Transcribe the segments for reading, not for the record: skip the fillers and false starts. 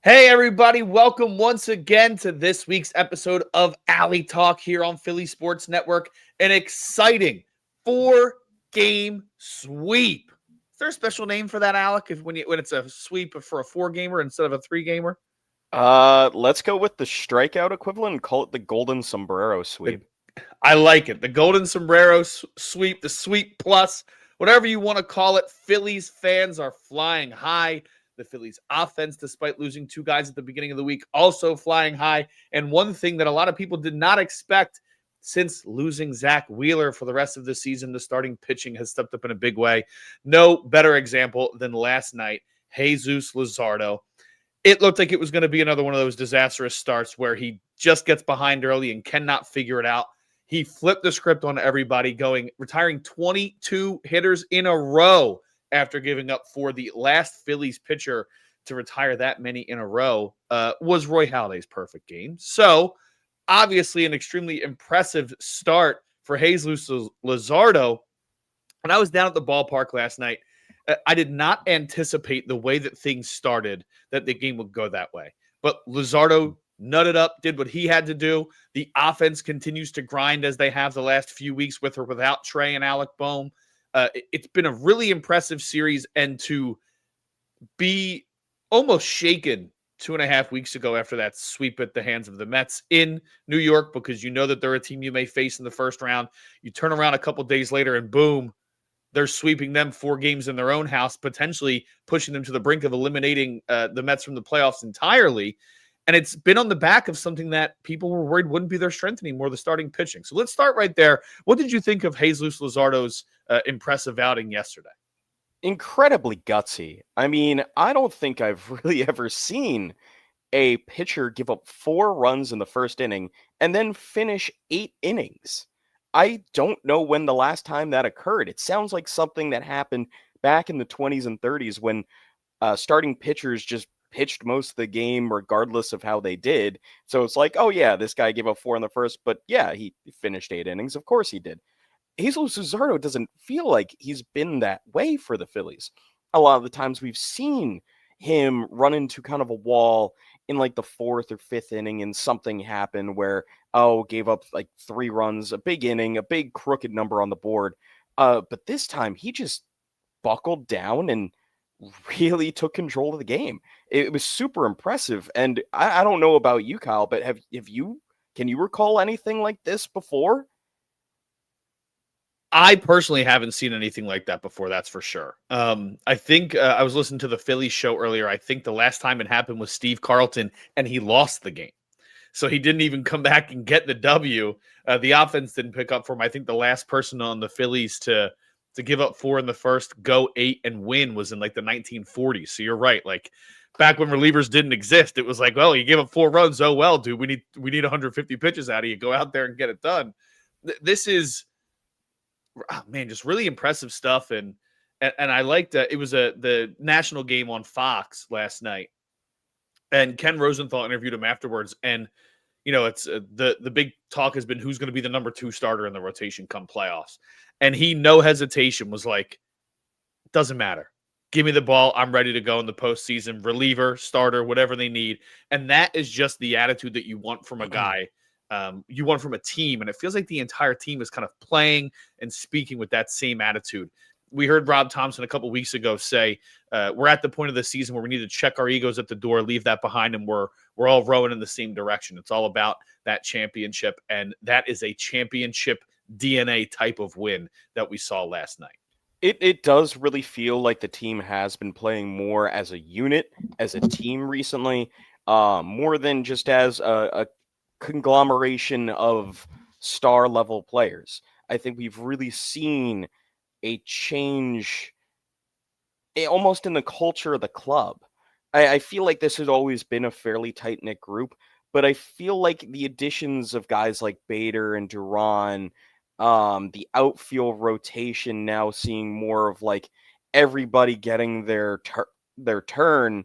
Hey, everybody. Welcome once again to this week's episode of Alley Talk here on Philly Sports Network. An exciting four-game sweep. Is there a special name for that, Alec, when it's a sweep for a four-gamer instead of a three-gamer? Let's go with the strikeout equivalent and call it the Golden Sombrero The, sweep. I like it. The Golden Sombrero sweep, the sweep plus, whatever you want to call it. Phillies fans are flying high. The Phillies offense, despite losing two guys at the beginning of the week, also flying high. And one thing that a lot of people did not expect since losing Zach Wheeler for the rest of the season, the starting pitching has stepped up in a big way. No better example than last night, Jesus Luzardo. It looked like it was going to be another one of those disastrous starts where he just gets behind early and cannot figure it out. He flipped the script on everybody, retiring 22 hitters in a row after giving up for the last Phillies pitcher to retire that many in a row. Was Roy Halladay's perfect game. So obviously an extremely impressive start for Jesus Luzardo. And I was down at the ballpark last night. I did not anticipate the way that things started that the game would go that way. But Luzardo nutted up, did what he had to do. The offense continues to grind as they have the last few weeks with or without Trey and Alec Boehm. It's been a really impressive series, and to be almost shaken 2.5 weeks ago after that sweep at the hands of the Mets in New York, because you know that they're a team you may face in the first round. You turn around a couple days later and boom, they're sweeping them 4 games in their own house, potentially pushing them to the brink of eliminating the Mets from the playoffs entirely. And it's been on the back of something that people were worried wouldn't be their strength anymore, the starting pitching. So let's start right there. What did you think of Jesus Luzardo's impressive outing yesterday? Incredibly gutsy. I mean, I don't think I've really ever seen a pitcher give up 4 runs in the first inning and then finish 8 innings. I don't know when the last time that occurred. It sounds like something that happened back in the 20s and 30s when starting pitchers just pitched most of the game regardless of how they did. So it's like, oh yeah, this guy gave up 4 in the first, but yeah, he finished 8 innings. Of course he did. Jesus Luzardo doesn't feel like he's been that way for the Phillies. A lot of the times we've seen him run into kind of a wall in like the 4th or 5th inning and something happened where, gave up like 3 runs, a big inning, a big crooked number on the board. But this time he just buckled down and really took control of the game. It was super impressive. And I don't know about you, Kyle, but can you recall anything like this before? I personally haven't seen anything like that before. That's for sure. I think I was listening to the Phillies show earlier. I think the last time it happened was Steve Carlton, and he lost the game. So he didn't even come back and get the W. The offense didn't pick up for him. I think the last person on the Phillies to give up 4 in the first, go 8 and win was in like the 1940s. So you're right. Like back when relievers didn't exist, it was like, well, you gave up 4 runs. Oh well, dude, we need 150 pitches out of you. Go out there and get it done. This is, oh, man, just really impressive stuff. And I liked it was the national game on Fox last night, and Ken Rosenthal interviewed him afterwards. And it's the big talk has been who's going to be the number 2 starter in the rotation come playoffs. And he, no hesitation, was like, doesn't matter. Give me the ball. I'm ready to go in the postseason. Reliever, starter, whatever they need. And that is just the attitude that you want from a guy. You want from a team. And it feels like the entire team is kind of playing and speaking with that same attitude. We heard Rob Thomson a couple weeks ago say, we're at the point of the season where we need to check our egos at the door, leave that behind, and we're all rowing in the same direction. It's all about that championship, and that is a championship DNA type of win that we saw last night. It does really feel like the team has been playing more as a unit, as a team recently, more than just as a conglomeration of star level players. I think we've really seen a change almost in the culture of the club. I feel like this has always been a fairly tight knit group, but I feel like the additions of guys like Bader and Duran, the outfield rotation now seeing more of like everybody getting their turn,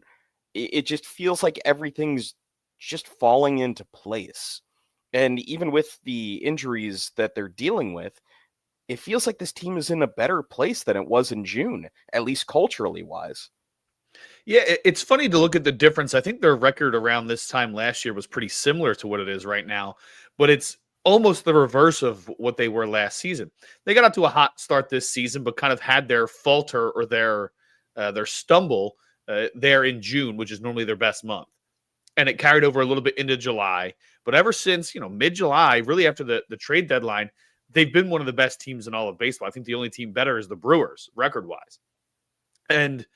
it just feels like everything's just falling into place. And even with the injuries that they're dealing with, it feels like this team is in a better place than it was in June, at least culturally wise. Yeah, it's funny to look at the difference. I think their record around this time last year was pretty similar to what it is right now, but it's almost the reverse of what they were last season. They got out to a hot start this season, but kind of had their falter or their stumble there in June, which is normally their best month, and it carried over a little bit into July. But ever since mid July, really after the trade deadline, they've been one of the best teams in all of baseball. I think the only team better is the Brewers, record wise, and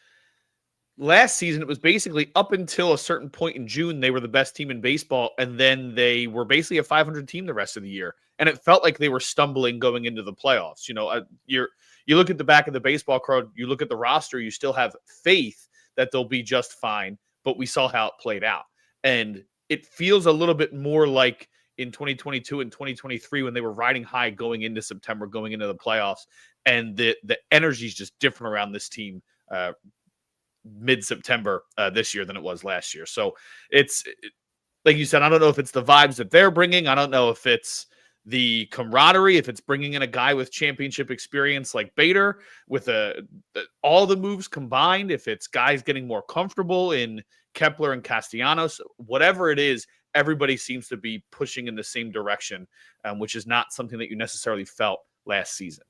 last season, it was basically up until a certain point in June, they were the best team in baseball. And then they were basically a 500 team the rest of the year. And it felt like they were stumbling going into the playoffs. You look at the back of the baseball card, you look at the roster, you still have faith that they'll be just fine. But we saw how it played out. And it feels a little bit more like in 2022 and 2023 when they were riding high going into September, going into the playoffs. And the energy is just different around this team mid-September this year than it was last year. So it's like you said, I don't know if it's the vibes that they're bringing. I don't know if it's the camaraderie, if it's bringing in a guy with championship experience like Bader with all the moves combined, if it's guys getting more comfortable in Kepler and Castellanos, whatever it is, everybody seems to be pushing in the same direction, which is not something that you necessarily felt last season.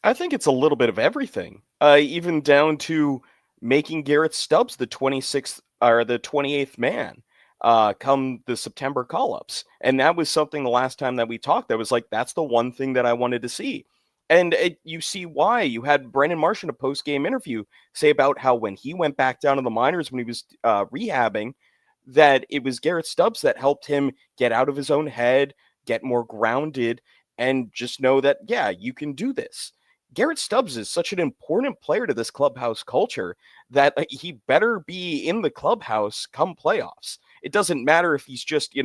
I think it's a little bit of everything, even down to making Garrett Stubbs the 26th or the 28th man come the September call-ups. And that was something the last time that we talked, that was like, that's the one thing that I wanted to see. And you see why. You had Brandon Marsh in a post-game interview say about how when he went back down to the minors when he was rehabbing, that it was Garrett Stubbs that helped him get out of his own head, get more grounded, and just know that, yeah, you can do this. Garrett Stubbs is such an important player to this clubhouse culture that he better be in the clubhouse come playoffs. It doesn't matter if he's just,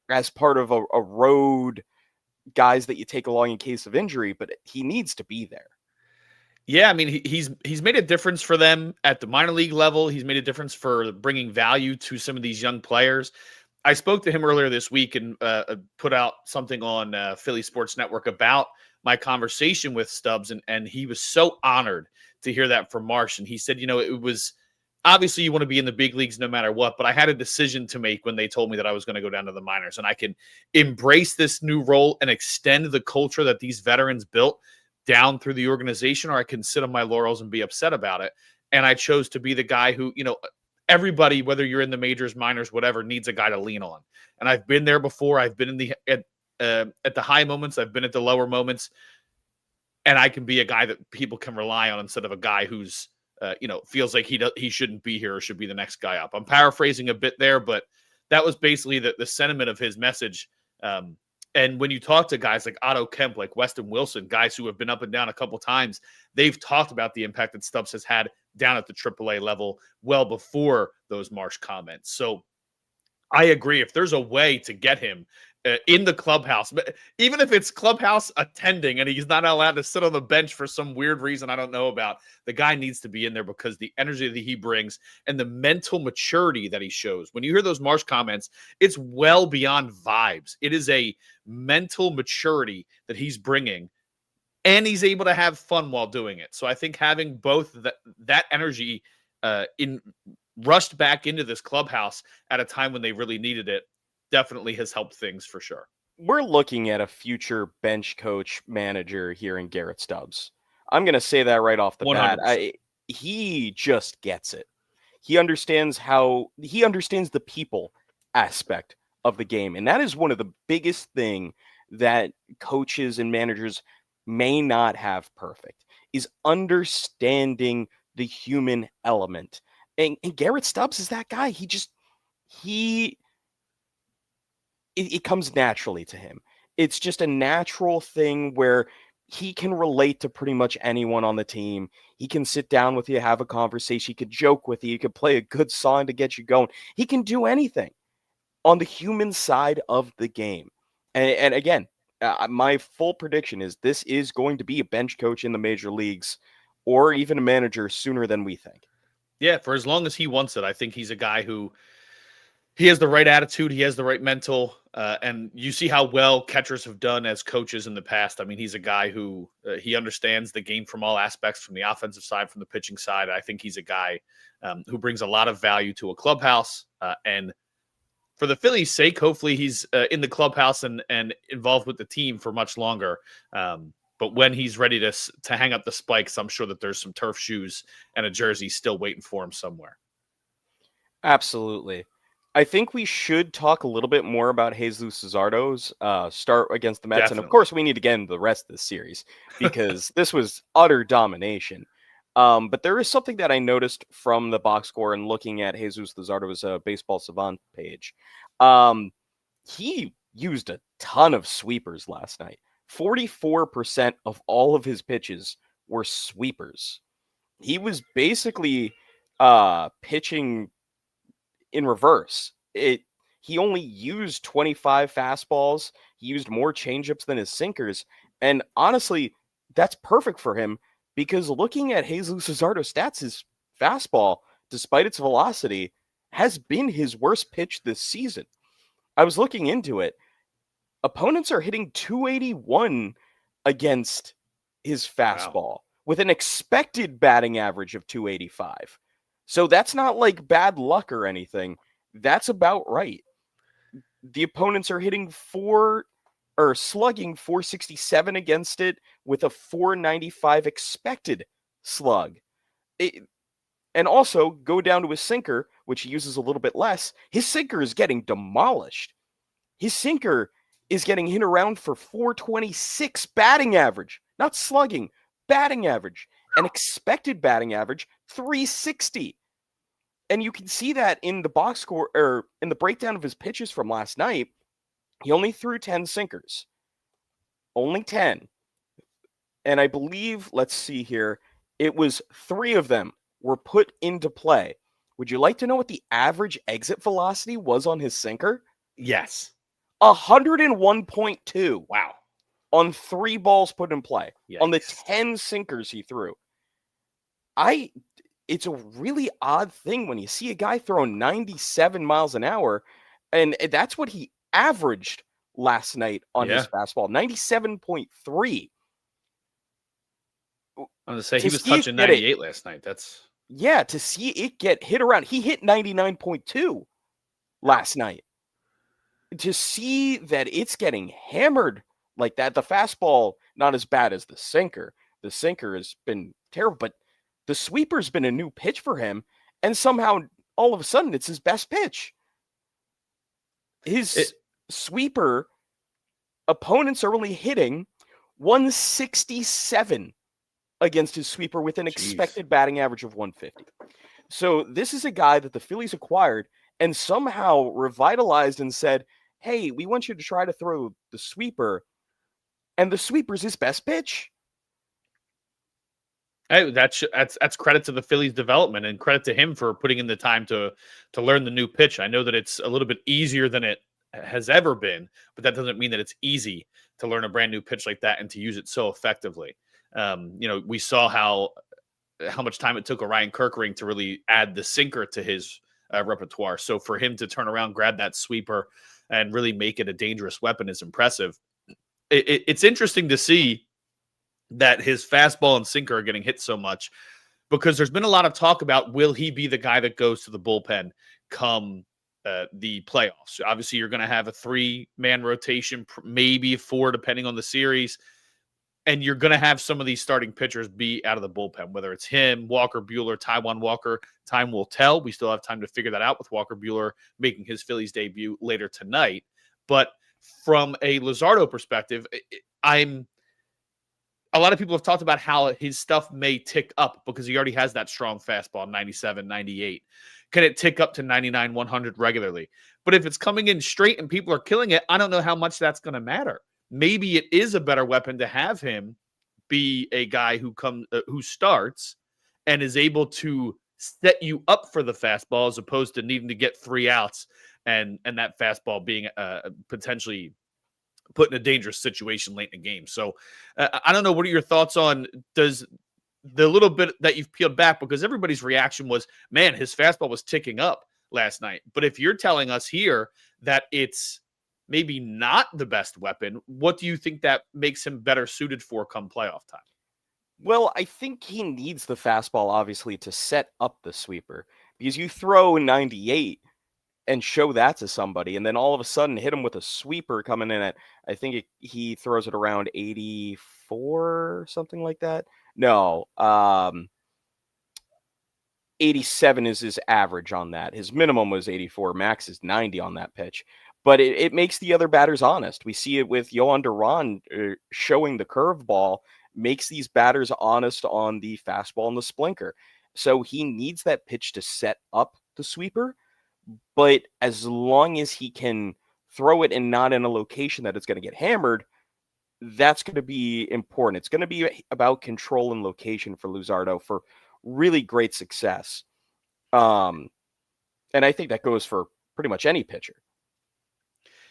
as part of a road guys that you take along in case of injury, but he needs to be there. Yeah, I mean, he's made a difference for them at the minor league level. He's made a difference for bringing value to some of these young players. I spoke to him earlier this week and put out something on Philly Sports Network about my conversation with Stubbs, and he was so honored to hear that from Marsh. And he said, it was obviously you want to be in the big leagues no matter what, but I had a decision to make when they told me that I was going to go down to the minors, and I can embrace this new role and extend the culture that these veterans built down through the organization, or I can sit on my laurels and be upset about it. And I chose to be the guy who, everybody, whether you're in the majors, minors, whatever, needs a guy to lean on. And I've been there before. I've been at the high moments. I've been at the lower moments. And I can be a guy that people can rely on instead of a guy who's, feels like he shouldn't be here or should be the next guy up. I'm paraphrasing a bit there, but that was basically the sentiment of his message. And when you talk to guys like Otto Kemp, like Weston Wilson, guys who have been up and down a couple times, they've talked about the impact that Stubbs has had down at the AAA level well before those Marsh comments. So I agree. If there's a way to get him in the clubhouse, but even if it's clubhouse attending and he's not allowed to sit on the bench for some weird reason I don't know about, the guy needs to be in there because the energy that he brings and the mental maturity that he shows. When you hear those Marsh comments, it's well beyond vibes. It is a mental maturity that he's bringing, and he's able to have fun while doing it. So I think having both that energy in rushed back into this clubhouse at a time when they really needed it definitely has helped things for sure. We're looking at a future bench coach manager here in Garrett Stubbs. I'm going to say that right off the 100%. bat. He just gets it. He understands the people aspect of the game. And that is one of the biggest thing that coaches and managers may not have perfect, is understanding the human element. And Garrett Stubbs is that guy. It comes naturally to him. It's just a natural thing where he can relate to pretty much anyone on the team. He can sit down with you, have a conversation. He could joke with you. He could play a good song to get you going. He can do anything on the human side of the game. And again, my full prediction is this is going to be a bench coach in the major leagues or even a manager sooner than we think. Yeah, for as long as he wants it. I think he's a guy who He has the right attitude. He has the right mental. And you see how well catchers have done as coaches in the past. I mean, he's a guy who he understands the game from all aspects, from the offensive side, from the pitching side. I think he's a guy who brings a lot of value to a clubhouse. And for the Phillies' sake, hopefully he's in the clubhouse and involved with the team for much longer. But when he's ready to hang up the spikes, I'm sure that there's some turf shoes and a jersey still waiting for him somewhere. Absolutely. I think we should talk a little bit more about Jesus Luzardo's start against the Mets. Definitely. And of course, we need to get into the rest of the series because this was utter domination. But there is something that I noticed from the box score and looking at Jesus Luzardo's Baseball Savant page. He used a ton of sweepers last night. 44% of all of his pitches were sweepers. He was basically pitching in reverse. He only used 25 fastballs. He used more changeups than his sinkers. And honestly, that's perfect for him because looking at Jesus Luzardo's stats, his fastball, despite its velocity, has been his worst pitch this season. I was looking into it. Opponents are hitting 281 against his fastball with an expected batting average of 285. So that's not like bad luck or anything. That's about right. The opponents are hitting slugging 467 against it with a 495 expected slug. And also go down to his sinker, which he uses a little bit less. His sinker is getting demolished. His sinker is getting hit around for 426 batting average, not slugging, batting average, an expected batting average 360. And you can see that in the box score or in the breakdown of his pitches from last night. He only threw 10 sinkers. Only 10. And I believe, let's see here, it was 3 of them were put into play. Would you like to know what the average exit velocity was on his sinker? Yes. 101.2. Wow. On 3 balls put in play. Yikes. On the 10 sinkers he threw. It's a really odd thing when you see a guy throw 97 miles an hour, and that's what he averaged last night on his fastball, 97.3. I'm going to say he was touching 98 last night. To see it get hit around. He hit 99.2 last night. To see that it's getting hammered like that, the fastball, not as bad as the sinker. The sinker has been terrible, but the sweeper's been a new pitch for him, and somehow, all of a sudden, it's his best pitch. His sweeper, opponents are only hitting 167 against his sweeper with an expected batting average of 150. So this is a guy that the Phillies acquired and somehow revitalized and said, hey, we want you to try to throw the sweeper, and the sweeper's his best pitch. Hey, that's credit to the Phillies development and credit to him for putting in the time to learn the new pitch. I know that it's a little bit easier than it has ever been, but that doesn't mean that it's easy to learn a brand new pitch like that and to use it so effectively. We saw how much time it took Orion Kerkering to really add the sinker to his repertoire. So for him to turn around, grab that sweeper, and really make it a dangerous weapon is impressive. It's interesting to see that his fastball and sinker are getting hit so much because there's been a lot of talk about will he be the guy that goes to the bullpen come the playoffs. Obviously, you're going to have a 3-man rotation, maybe 4, depending on the series. And you're going to have some of these starting pitchers be out of the bullpen, whether it's him, Walker Buehler, Taijuan Walker. Time will tell. We still have time to figure that out with Walker Buehler making his Phillies debut later tonight. But from a Luzardo perspective, a lot of people have talked about how his stuff may tick up because he already has that strong fastball, 97, 98. Can it tick up to 99, 100 regularly? But if it's coming in straight and people are killing it, I don't know how much that's going to matter. Maybe it is a better weapon to have him be a guy who starts and is able to set you up for the fastball as opposed to needing to get 3 outs and that fastball being potentially put in a dangerous situation late in the game. So I don't know. What are your thoughts on does the little bit that you've peeled back, because everybody's reaction was, man, his fastball was ticking up. last night. But if you're telling us here that it's maybe not the best weapon, what do you think that makes him better suited for come playoff time? Well, I think he needs the fastball, obviously, to set up the sweeper. Because you throw 98 and show that to somebody, and then all of a sudden hit him with a sweeper coming in at, I think he throws it around 84, something like that. No, 87 is his average on that. His minimum was 84. Max is 90 on that pitch. But it makes the other batters honest. We see it with Yohan Duran showing the curveball, makes these batters honest on the fastball and the splinker. So he needs that pitch to set up the sweeper. But as long as he can throw it and not in a location that it's going to get hammered, that's going to be important. It's going to be about control and location for Luzardo for really great success. And I think that goes for pretty much any pitcher.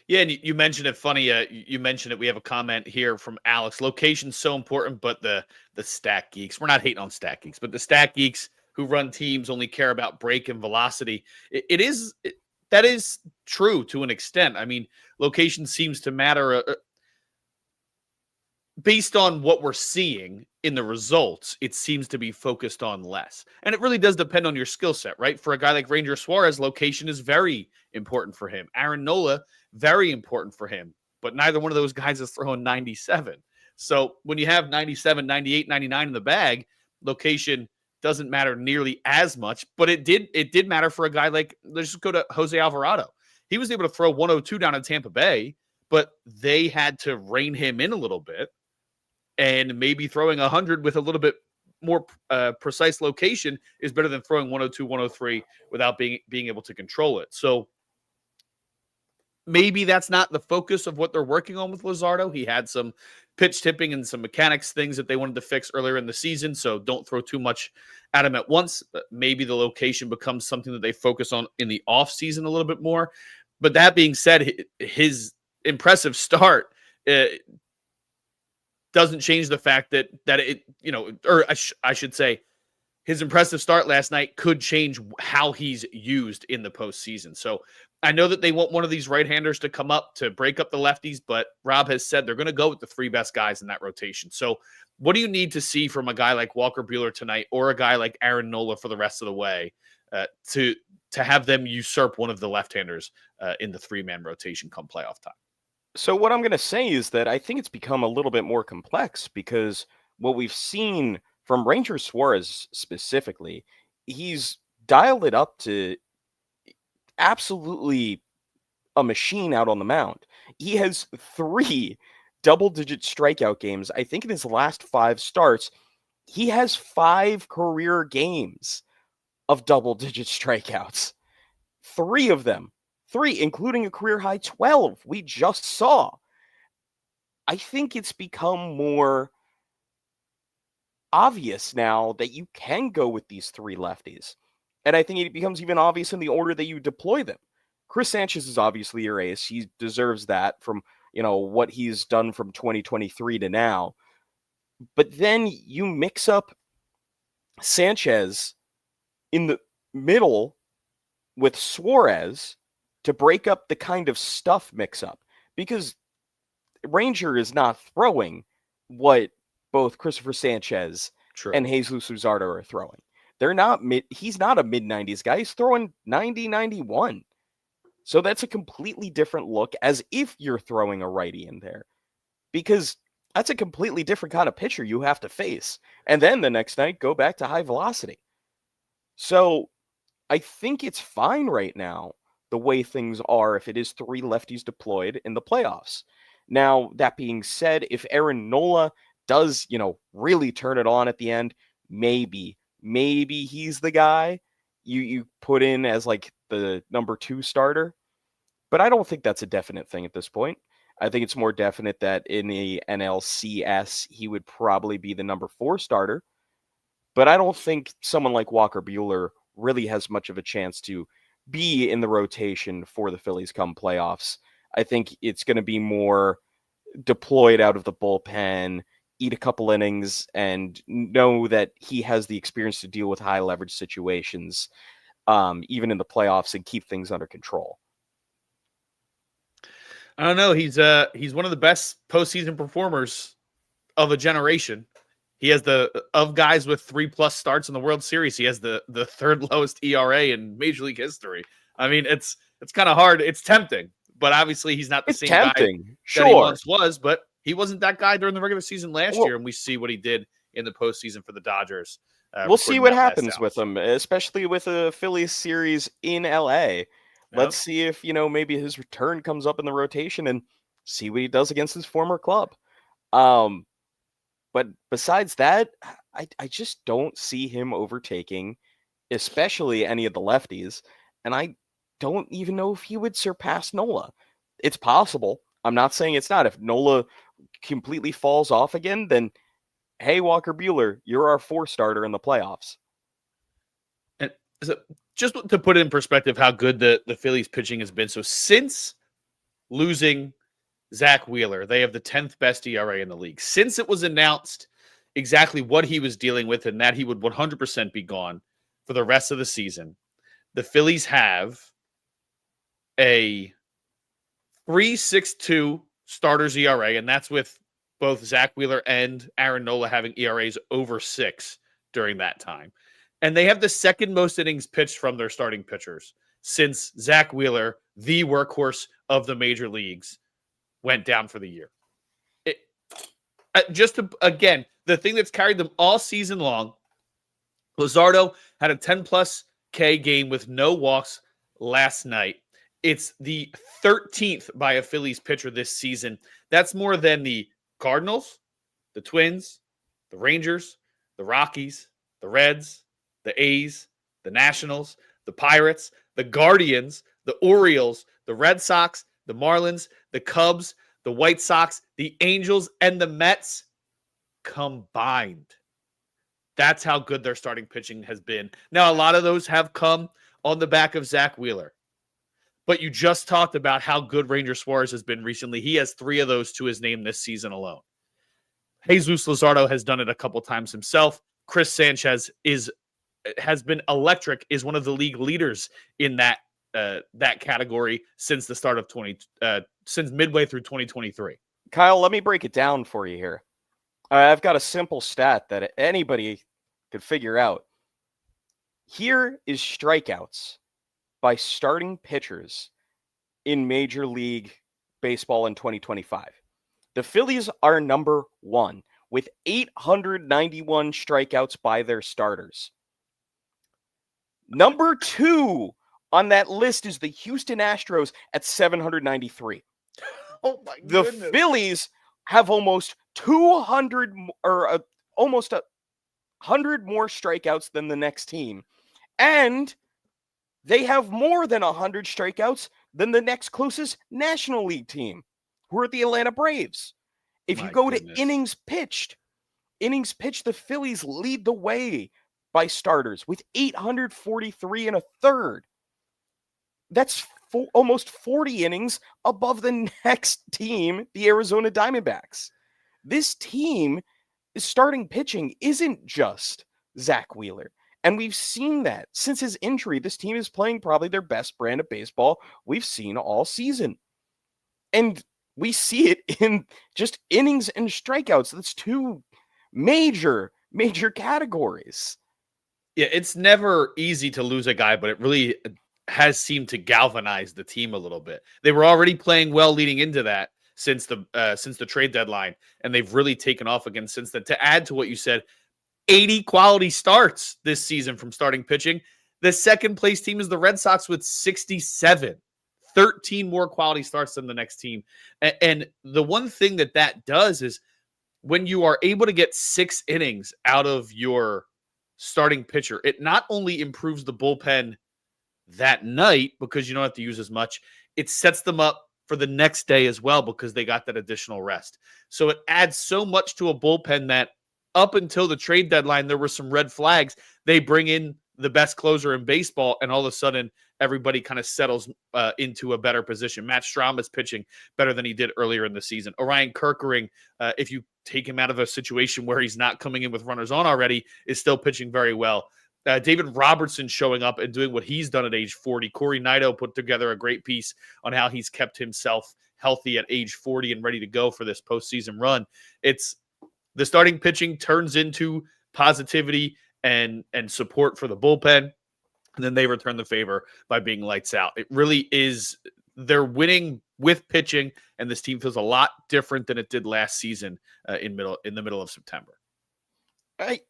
Yeah, and you mentioned it funny. You mentioned it. We have a comment here from Alex. Location's so important, but the stat geeks, we're not hating on stat geeks, but the stat geeks who run teams only care about break and velocity. That is true to an extent. I mean, location seems to matter based on what we're seeing in the results. It seems to be focused on less, and it really does depend on your skill set, right? For a guy like Ranger Suarez, location is very important for him. Aaron Nola, very important for him, but neither one of those guys is throwing 97. So when you have 97, 98, 99 in the bag, location doesn't matter nearly as much, but it did matter for a guy like, let's just go to Jose Alvarado. He was able to throw 102 down in Tampa Bay, but they had to rein him in a little bit, and maybe throwing 100 with a little bit more precise location is better than throwing 102, 103 without being able to control it. So maybe that's not the focus of what they're working on with Luzardo. He had some pitch tipping and some mechanics things that they wanted to fix earlier in the season, so don't throw too much at him at once. But maybe the location becomes something that they focus on in the offseason a little bit more. But that being said, his impressive start doesn't change the fact that it, or I should say, his impressive start last night could change how he's used in the postseason. So I know that they want one of these right-handers to come up to break up the lefties, but Rob has said they're going to go with the three best guys in that rotation. So what do you need to see from a guy like Walker Buehler tonight, or a guy like Aaron Nola for the rest of the way, to have them usurp one of the left-handers in the three-man rotation come playoff time? So what I'm going to say is that I think it's become a little bit more complex, because what we've seen from Ranger Suarez specifically, he's dialed it up to absolutely a machine out on the mound. He has 3 double-digit strikeout games. I think in his last 5 starts, he has 5 career games of double-digit strikeouts. 3 of them. 3, including a career high 12 we just saw. I think it's become more obvious now that you can go with these 3 lefties. And I think it becomes even obvious in the order that you deploy them. Chris Sanchez is obviously your ace. He deserves that from, what he's done from 2023 to now. But then you mix up Sanchez in the middle with Suarez to break up the kind of stuff mix-up, because Ranger is not throwing what both Christopher Sanchez and Jesus Luzardo are throwing. He's not a mid-90s guy. He's throwing 90, 91. So that's a completely different look, as if you're throwing a righty in there, because that's a completely different kind of pitcher you have to face. And then the next night, go back to high velocity. So I think it's fine right now, the way things are, if it is 3 lefties deployed in the playoffs. Now, that being said, if Aaron Nola does, really turn it on at the end, maybe he's the guy you put in as like the number 2 starter. But I don't think that's a definite thing at this point. I think it's more definite that in the NLCS, he would probably be the number 4 starter. But I don't think someone like Walker Buehler really has much of a chance to be in the rotation for the Phillies come playoffs. I think it's going to be more deployed out of the bullpen, eat a couple innings, and know that he has the experience to deal with high leverage situations. even in the playoffs, and keep things under control. I don't know. He's one of the best postseason performers of a generation. He has of guys with 3+ starts in the World Series. He has the third lowest ERA in Major League history. I mean, it's kind of hard. It's tempting, but obviously he's not the same guy that he once was. But he wasn't that guy during the regular season last year, and we see what he did in the postseason for the Dodgers. We'll see what happens with him, especially with a Phillies series in LA. Let's see if, maybe his return comes up in the rotation and see what he does against his former club. But besides that, I just don't see him overtaking, especially any of the lefties. And I don't even know if he would surpass Nola. It's possible. I'm not saying it's not. If Nola completely falls off again, then hey, Walker Buehler, you're our 4-starter in the playoffs. And so just to put it in perspective how good the Phillies pitching has been. So since losing Zach Wheeler, they have the 10th best ERA in the league. Since it was announced exactly what he was dealing with and that he would 100% be gone for the rest of the season, the Phillies have a 3.62 starters ERA, and that's with both Zach Wheeler and Aaron Nola having ERAs over 6 during that time. And they have the second most innings pitched from their starting pitchers since Zach Wheeler, the workhorse of the major leagues, went down for the year. Again, the thing that's carried them all season long, Luzardo had a 10+ K game with no walks last night. It's the 13th by a Phillies pitcher this season. That's more than the Cardinals, the Twins, the Rangers, the Rockies, the Reds, the A's, the Nationals, the Pirates, the Guardians, the Orioles, the Red Sox, the Marlins, the Cubs, the White Sox, the Angels, and the Mets combined. That's how good their starting pitching has been. Now, a lot of those have come on the back of Zach Wheeler. But you just talked about how good Ranger Suarez has been recently. He has 3 of those to his name this season alone. Jesus Luzardo has done it a couple times himself. Chris Sanchez has been electric, is one of the league leaders in that category since the start of since midway through 2023. Kyle, let me break it down for you here. I've got a simple stat that anybody could figure out. Here is strikeouts by starting pitchers in Major League Baseball in 2025. The Phillies are number 1 with 891 strikeouts by their starters. Number 2 on that list is the Houston Astros at 793. Oh my goodness. The Phillies have almost 200 or almost 100 more strikeouts than the next team. And they have more than 100 strikeouts than the next closest National League team, who are the Atlanta Braves. If you go to innings pitched, the Phillies lead the way by starters with 843 and a third. That's almost 40 innings above the next team, the Arizona Diamondbacks. This team is starting pitching isn't just Zach Wheeler. And we've seen that since his injury. This team is playing probably their best brand of baseball we've seen all season. And we see it in just innings and strikeouts. That's 2 major categories. Yeah, it's never easy to lose a guy, but it really has seemed to galvanize the team a little bit. They were already playing well leading into that since the trade deadline, and they've really taken off again since then. To add to what you said, 80 quality starts this season from starting pitching. The second place team is the Red Sox with 67. 13 more quality starts than the next team. And the one thing that does is when you are able to get 6 innings out of your starting pitcher, it not only improves the bullpen that night because you don't have to use as much, it sets them up for the next day as well because they got that additional rest. So it adds so much to a bullpen that up until the trade deadline, there were some red flags. They bring in the best closer in baseball, and all of a sudden, everybody kind of settles into a better position. Matt Strahm is pitching better than he did earlier in the season. Orion Kerkering, if you take him out of a situation where he's not coming in with runners on already, is still pitching very well. David Robertson showing up and doing what he's done at age 40. Corey Naito put together a great piece on how he's kept himself healthy at age 40 and ready to go for this postseason run. It's the starting pitching turns into positivity and support for the bullpen. And then they return the favor by being lights out. It really is, they're winning with pitching, and this team feels a lot different than it did last season in the middle of September.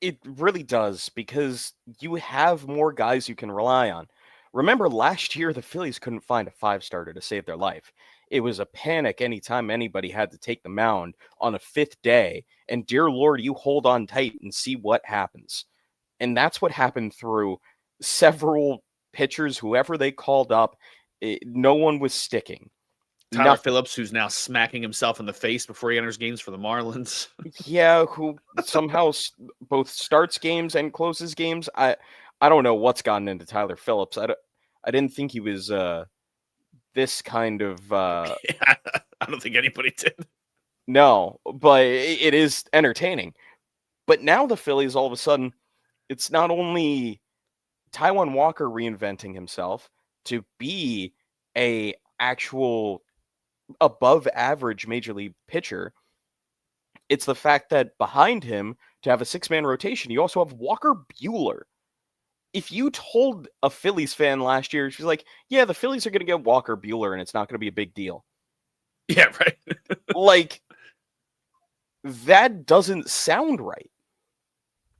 It really does, because you have more guys you can rely on. Remember, last year, the Phillies couldn't find a 5-starter to save their life. It was a panic anytime anybody had to take the mound on a 5th day, and dear Lord, you hold on tight and see what happens. And that's what happened through several pitchers, whoever they called up. No one was sticking. Tyler Phillips, who's now smacking himself in the face before he enters games for the Marlins. Yeah, who somehow both starts games and closes games. I don't know what's gotten into Tyler Phillips. I didn't think he was this kind of... I don't think anybody did. No, but it is entertaining. But now the Phillies, all of a sudden, it's not only Taijuan Walker reinventing himself to be a actual above average major league pitcher. It's the fact that behind him, to have a 6-man rotation, you also have Walker Buehler. If you told a Phillies fan last year, she's like, yeah, the Phillies are going to get Walker Buehler and it's not going to be a big deal. Yeah, right. Like, that doesn't sound right.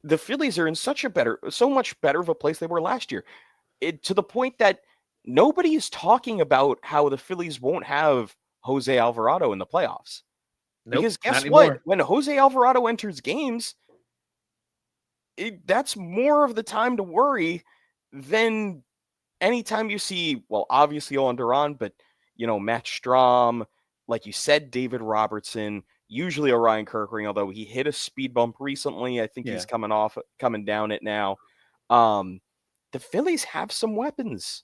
The Phillies are in so much better of a place they were last year. To the point that nobody is talking about how the Phillies won't have Jose Alvarado in the playoffs. Nope, because guess what? When Jose Alvarado enters games, that's more of the time to worry than anytime you see, well, obviously Owen Duran, but, Matt Strahm, like you said, David Robertson, usually Orion Kirkring, although he hit a speed bump recently. I think he's coming down it now. The Phillies have some weapons.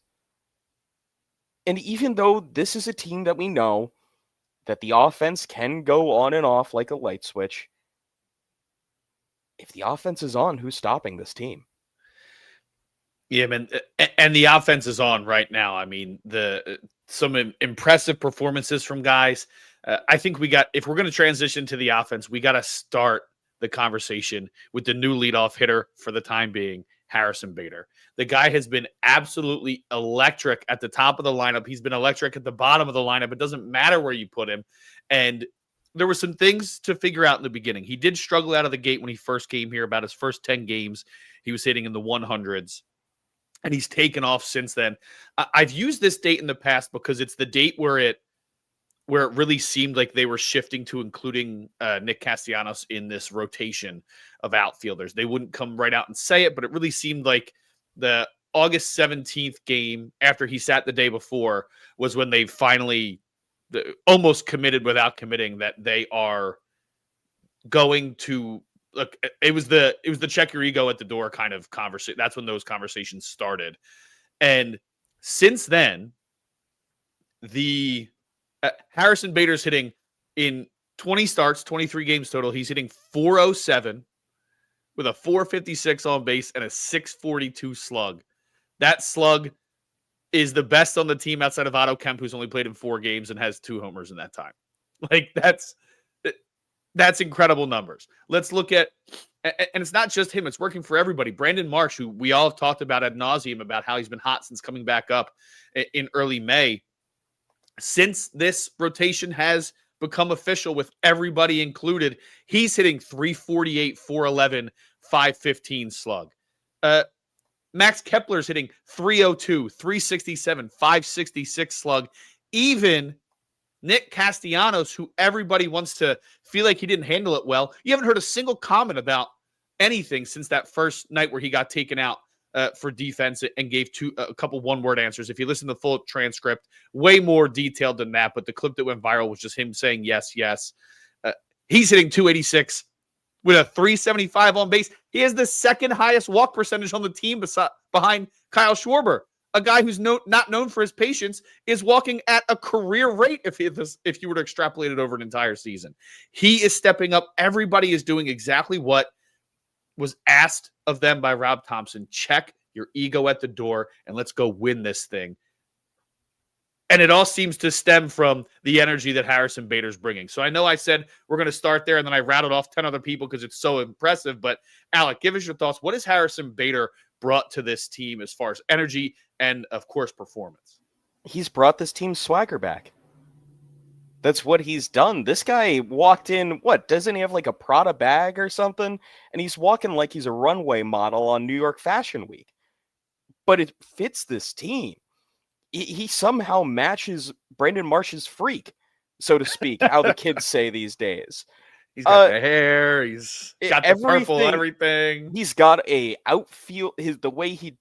And even though this is a team that we know that the offense can go on and off like a light switch, if the offense is on, who's stopping this team? Yeah, man. And the offense is on right now. I mean, some impressive performances from guys. I think if we're going to transition to the offense, we got to start the conversation with the new leadoff hitter for the time being, Harrison Bader. The guy has been absolutely electric at the top of the lineup. He's been electric at the bottom of the lineup. It doesn't matter where you put him. And there were some things to figure out in the beginning. He did struggle out of the gate when he first came here. About his first 10 games, he was hitting in the 100s. And he's taken off since then. I've used this date in the past because it's the date where it really seemed like they were shifting to including Nick Castellanos in this rotation of outfielders. They wouldn't come right out and say it, but it really seemed like the August 17th game after he sat the day before was when they finally almost committed without committing that they are going to look. It was the check your ego at the door kind of conversation. That's when those conversations started. And since then, the Harrison Bader's hitting in 20 starts, 23 games total. He's hitting .407 with a .456 on base and a .642 slug. That slug is the best on the team outside of Otto Kemp, who's only played in 4 games and has 2 homers in that time. Like, that's incredible numbers. Let's look at, and it's not just him, it's working for everybody. Brandon Marsh, who we all have talked about ad nauseum about how he's been hot since coming back up in early May. Since this rotation has become official with everybody included, he's hitting .348, .411, .515 slug. Max Kepler's hitting .302, .367, .566 slug. Even Nick Castellanos, who everybody wants to feel like he didn't handle it well, you haven't heard a single comment about anything since that first night where he got taken out for defense and gave a couple one-word answers. If you listen to the full transcript, way more detailed than that, but the clip that went viral was just him saying yes, yes. He's hitting .286 with a .375 on base. He has the second highest walk percentage on the team behind Kyle Schwarber. A guy who's not known for his patience is walking at a career rate if you were to extrapolate it over an entire season. He is stepping up. Everybody is doing exactly what was asked of them by Rob Thomson. Check your ego at the door and let's go win this thing. And it all seems to stem from the energy that Harrison Bader's bringing. So I know I said we're going to start there, and then I rattled off 10 other people because it's so impressive. But Alec, give us your thoughts. What has Harrison Bader brought to this team as far as energy and, of course, performance? He's brought this team's swagger back. That's what he's done. This guy walked in, doesn't he have like a Prada bag or something? And he's walking like he's a runway model on New York Fashion Week. But it fits this team. He somehow matches Brandon Marsh's freak, so to speak, how the kids say these days. He's got the hair. He's got the purple, everything. He's got a outfield. The way he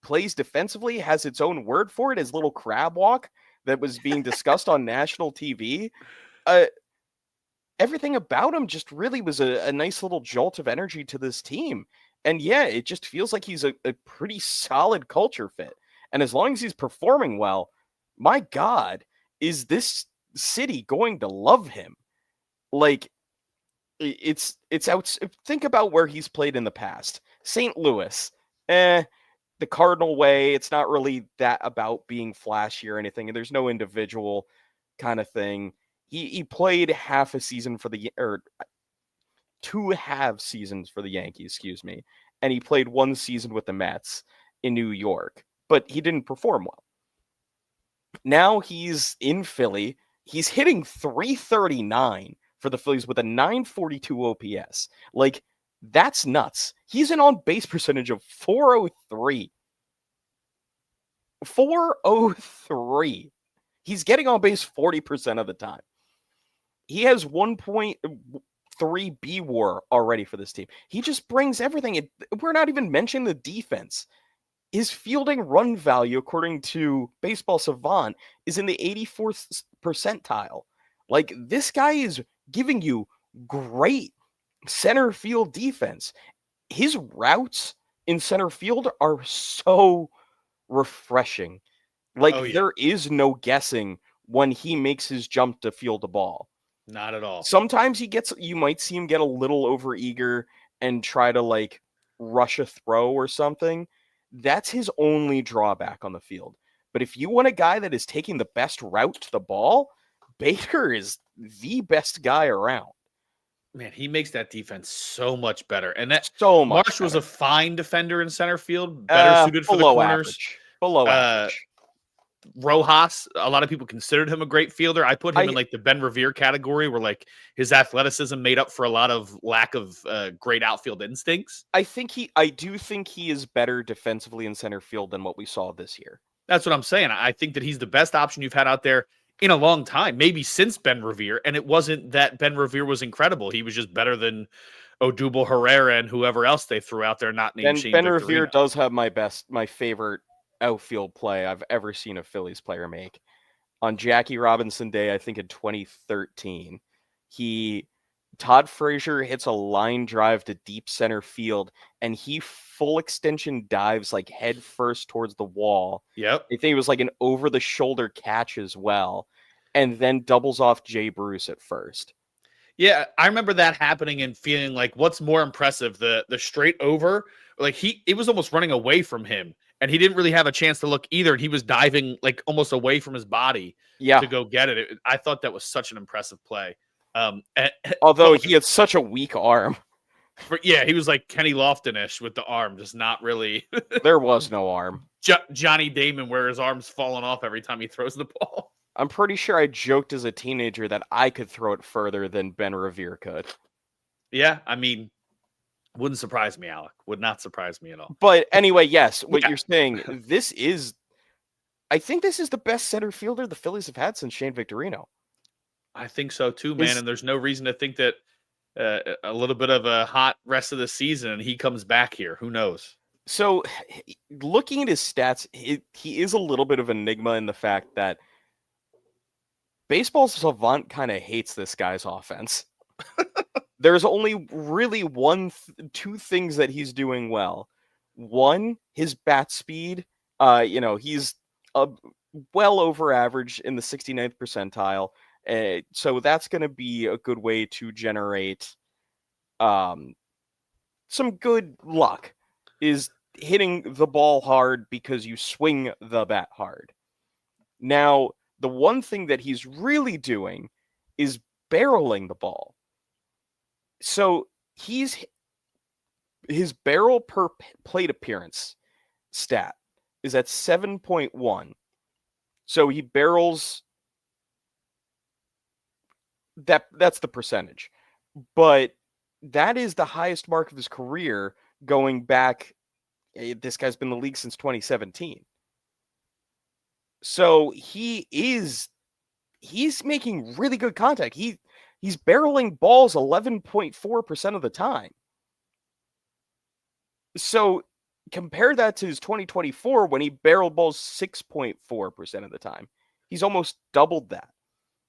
plays defensively has its own word for it. His little crab walk that was being discussed on national TV. Everything about him just really was a nice little jolt of energy to this team. And yeah, it just feels like he's a pretty solid culture fit. And as long as he's performing well, my God, is this city going to love him? Like, it's out. Think about where he's played in the past. St. Louis, the Cardinal way. It's not really that about being flashy or anything. And there's no individual kind of thing. He played half a season for or 2 half seasons for the Yankees, excuse me. And he played 1 season with the Mets in New York. But he didn't perform well. Now he's in Philly. He's hitting .339 for the Phillies with a .942 OPS. Like, that's nuts. He's an on-base percentage of .403. 403. He's getting on base 40% of the time. He has 1.3 B WAR already for this team. He just brings everything. We're not even mentioning the defense. His fielding run value, according to Baseball Savant, is in the 84th percentile. Like, this guy is giving you great center field defense. His routes in center field are so refreshing. Like, there is no guessing when he makes his jump to field the ball. Not at all. Sometimes you might see him get a little overeager and try to, like, rush a throw or something. That's his only drawback on the field. But if you want a guy that is taking the best route to the ball, Bader is the best guy around. Man, he makes that defense so much better. And that so much Marsh was better. a fine defender in center field, better suited for the corners. Below average. Rojas, a lot of people considered him a great fielder. I put him in like the Ben Revere category, where like his athleticism made up for a lot of lack of great outfield instincts. I do think he is better defensively in center field than what we saw this year. That's what I'm saying. I think that he's the best option you've had out there in a long time, maybe since Ben Revere. And it wasn't that Ben Revere was incredible. He was just better than Odubel Herrera and whoever else they threw out there, not named Shane Ben Victorino. Revere does have my favorite outfield play I've ever seen a Phillies player make. On Jackie Robinson Day, I think in 2013, Todd Frazier hits a line drive to deep center field, and he full extension dives like head first towards the wall. Yep. I think it was like an over-the-shoulder catch as well, and then doubles off Jay Bruce at first. Yeah, I remember that happening and feeling like, what's more impressive, the straight over? Like, it was almost running away from him, and he didn't really have a chance to look either, and he was diving like almost away from his body to go get it. I thought that was such an impressive play. Although he had such a weak arm. He was like Kenny Lofton-ish with the arm, just not really. There was no arm. Johnny Damon, where his arm's falling off every time he throws the ball. I'm pretty sure I joked as a teenager that I could throw it further than Ben Revere could. Yeah, I mean, wouldn't surprise me, Alec. Would not surprise me at all. But anyway, yes, what you're saying, I think this is the best center fielder the Phillies have had since Shane Victorino. I think so too, man. And there's no reason to think that a little bit of a hot rest of the season and he comes back here. Who knows? So looking at his stats, he is a little bit of an enigma in the fact that Baseball Savant kind of hates this guy's offense. There's only really two things that he's doing well. One, his bat speed. He's well over average in the 69th percentile. So that's going to be a good way to generate some good luck is hitting the ball hard because you swing the bat hard. Now, the one thing that he's really doing is barreling the ball. So his barrel per plate appearance stat is at 7.1. So he barrels that's the percentage. But that is the highest mark of his career going back. This guy's been in the league since 2017. So he's making really good contact. He's barreling balls 11.4% of the time. So compare that to his 2024 when he barreled balls 6.4% of the time. He's almost doubled that.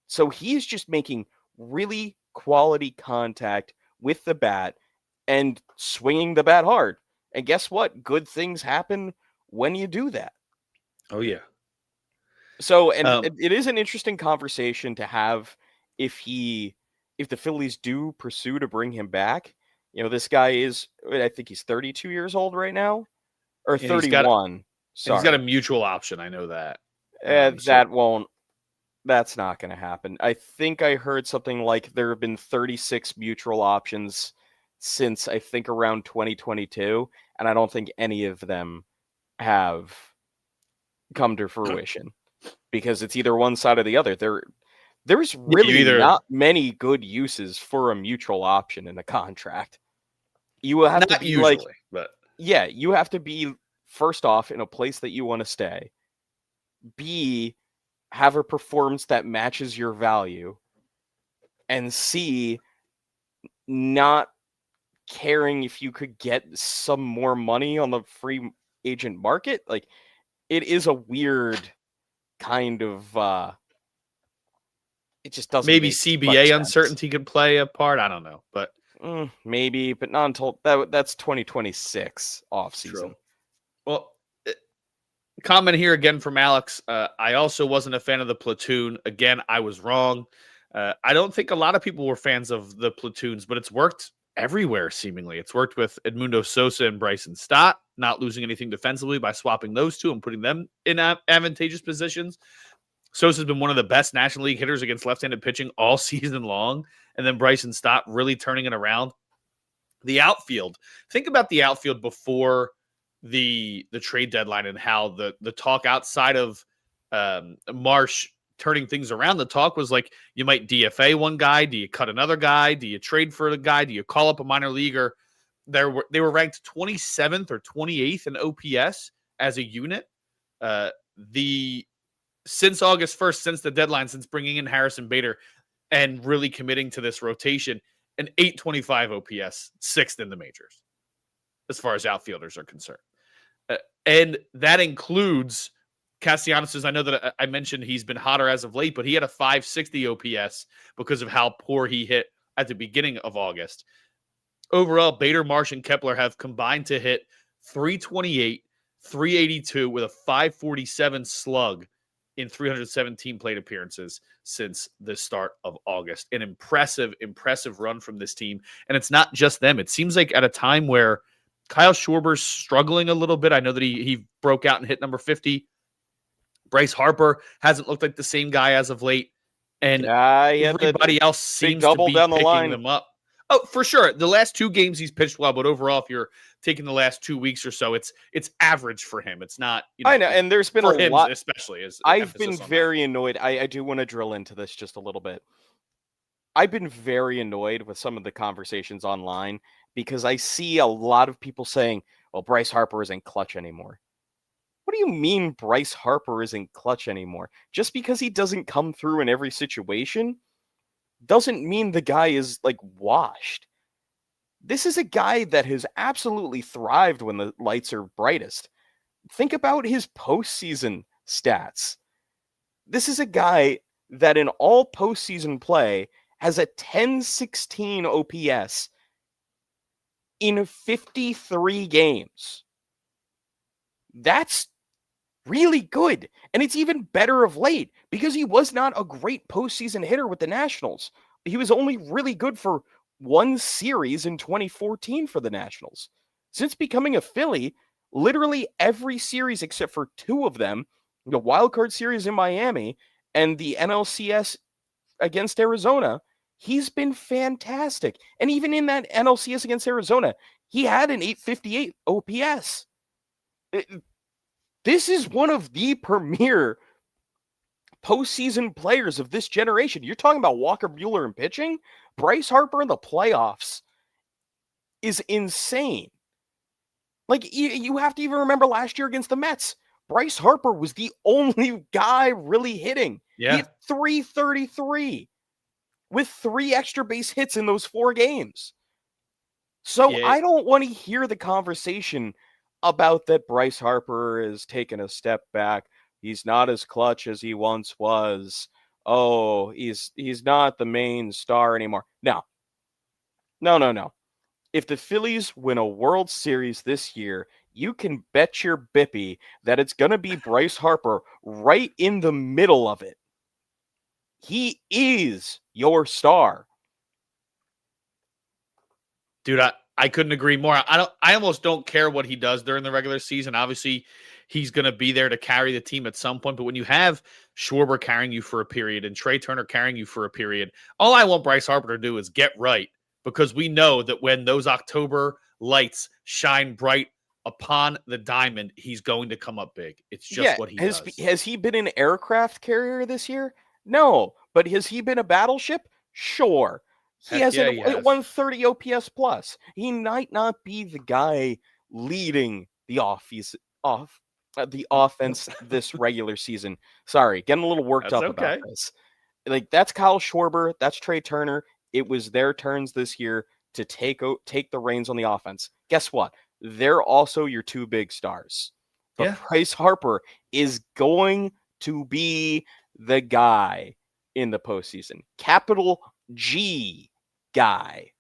So he's just making really quality contact with the bat and swinging the bat hard. And guess what? Good things happen when you do that. Oh, yeah. So, and it is an interesting conversation to have if the Phillies do pursue to bring him back. You know, this guy is, I think he's 32 years old right now, or 31. Sorry. He's got a mutual option. I know that. That's not going to happen. I think I heard something like there have been 36 mutual options since I think around 2022, and I don't think any of them have come to fruition because it's either one side or the other. There's really not many good uses for a mutual option in a contract. You will have to be usually, you have to be first off in a place that you want to stay. B, have a performance that matches your value, and C, not caring if you could get some more money on the free agent market. Like, it is a weird kind of it just doesn't maybe CBA uncertainty could play a part. I don't know, but maybe, but not until that's 2026 offseason. True. Well, comment here again from Alex. I also wasn't a fan of the platoon. Again, I was wrong. I don't think a lot of people were fans of the platoons, but it's worked everywhere, seemingly. It's worked with Edmundo Sosa and Bryson Stott, not losing anything defensively by swapping those two and putting them in advantageous positions. Sosa's been one of the best National League hitters against left-handed pitching all season long, and then Bryson Stott really turning it around. The outfield. Think about the outfield before the trade deadline and how the talk outside of Marsh turning things around. The talk was like, you might DFA one guy. Do you cut another guy? Do you trade for the guy? Do you call up a minor leaguer? They were ranked 27th or 28th in OPS as a unit. Since August 1st, since the deadline, since bringing in Harrison Bader and really committing to this rotation, an 825 OPS, 6th in the majors, as far as outfielders are concerned. And that includes Castellanos. I know that I mentioned he's been hotter as of late, but he had a 560 OPS because of how poor he hit at the beginning of August. Overall, Bader, Marsh, and Kepler have combined to hit 328, 382 with a 547 slug in 317 plate appearances since the start of August. An impressive run from this team. And it's not just them. It seems like at a time where Kyle Schwarber's struggling a little bit. I know that he broke out and hit number 50. Bryce Harper hasn't looked like the same guy as of late. And everybody else seems to be picking them up. Oh, for sure. The last two games he's pitched well, but overall, if you're taking the last 2 weeks or so, it's average for him. It's not. I know, and there's been a lot, especially. I've been very annoyed. I do want to drill into this just a little bit. I've been very annoyed with some of the conversations online because I see a lot of people saying, "Well, Bryce Harper isn't clutch anymore." What do you mean Bryce Harper isn't clutch anymore? Just because he doesn't come through in every situation doesn't mean the guy is like washed. This is a guy that has absolutely thrived when the lights are brightest. Think about his postseason stats. This is a guy that in all postseason play has a 1016 OPS in 53 games. That's really good. And it's even better of late because he was not a great postseason hitter with the Nationals. He was only really good for one series in 2014 for the Nationals. Since becoming a Philly, literally every series except for two of them, the wild card series in Miami and the NLCS against Arizona, he's been fantastic. And even in that NLCS against Arizona, he had an 858 OPS. This is one of the premier postseason players of this generation. You're talking about Walker Buehler in pitching? Bryce Harper in the playoffs is insane. Like, you have to even remember last year against the Mets. Bryce Harper was the only guy really hitting. Yeah. He had 333 with 3 extra base hits in those 4 games. So Yeah. I don't want to hear the conversation about that Bryce Harper is taking a step back. He's not as clutch as he once was. Oh, he's not the main star anymore. No. If the Phillies win a World Series this year, you can bet your bippy that it's going to be Bryce Harper right in the middle of it. He is your star. Dude, I couldn't agree more. I almost don't care what he does during the regular season. Obviously, he's going to be there to carry the team at some point. But when you have Schwarber carrying you for a period and Trey Turner carrying you for a period, all I want Bryce Harper to do is get right, because we know that when those October lights shine bright upon the diamond, he's going to come up big. It's just what he does. Has he been an aircraft carrier this year? No. But has he been a battleship? Sure. He has a 130 OPS plus. He might not be the guy leading the offense this regular season. Sorry, getting a little worked up about this. Like, that's Kyle Schwarber, that's Trey Turner. It was their turns this year to take the reins on the offense. Guess what? They're also your 2 big stars. But Bryce Harper is going to be the guy in the postseason. Capital G guy.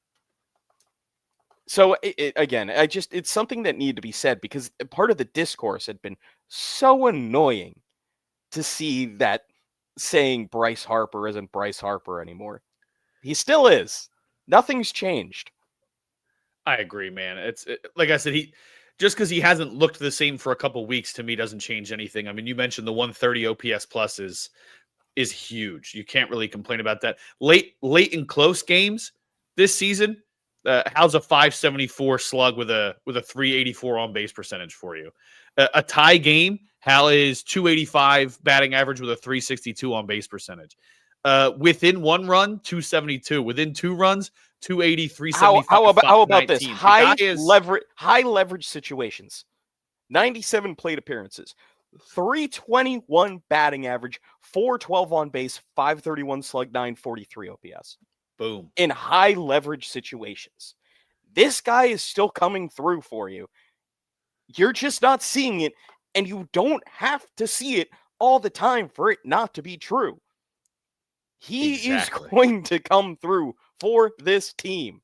So again, it's something that needed to be said, because part of the discourse had been so annoying to see that saying Bryce Harper isn't Bryce Harper anymore. He still is. Nothing's changed. I agree, man. Like I said, just because he hasn't looked the same for a couple weeks, to me, doesn't change anything. I mean, you mentioned the 130 OPS plus is huge. You can't really complain about that. Late in close games this season, how's a 574 slug with a 384 on base percentage for you? A tie game, Hal is 285 batting average with a 362 on base percentage. Within 1 run, 272. Within 2 runs, 280, 375. How about this? High leverage situations. 97 plate appearances. 321 batting average, 412 on base, 531 slug, 943 OPS. Boom. In high leverage situations. This guy is still coming through for you. You're just not seeing it, and you don't have to see it all the time for it not to be true. He is going to come through for this team.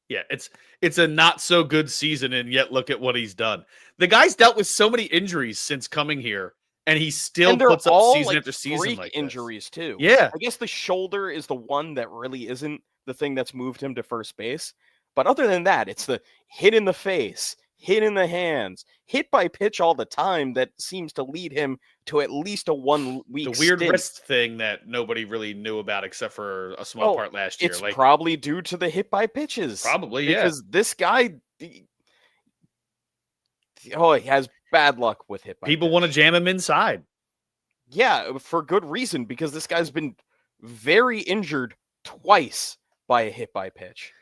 Yeah, it's a not so good season, and yet look at what he's done. The guy's dealt with so many injuries since coming here, and he still puts up season after season like injuries too. Yeah, I guess the shoulder is the one that really isn't the thing that's moved him to first base. But other than that, it's the hit in the face, hit in the hands, hit by pitch all the time that seems to lead him to at least a 1 week the weird stint. wrist thing that nobody really knew about except for a small part last year. It's probably due to the hit by pitches. Probably, because this guy, he has bad luck with hit by People pitch. want to jam him inside. Yeah, for good reason, because this guy's been very injured twice by a hit by pitch.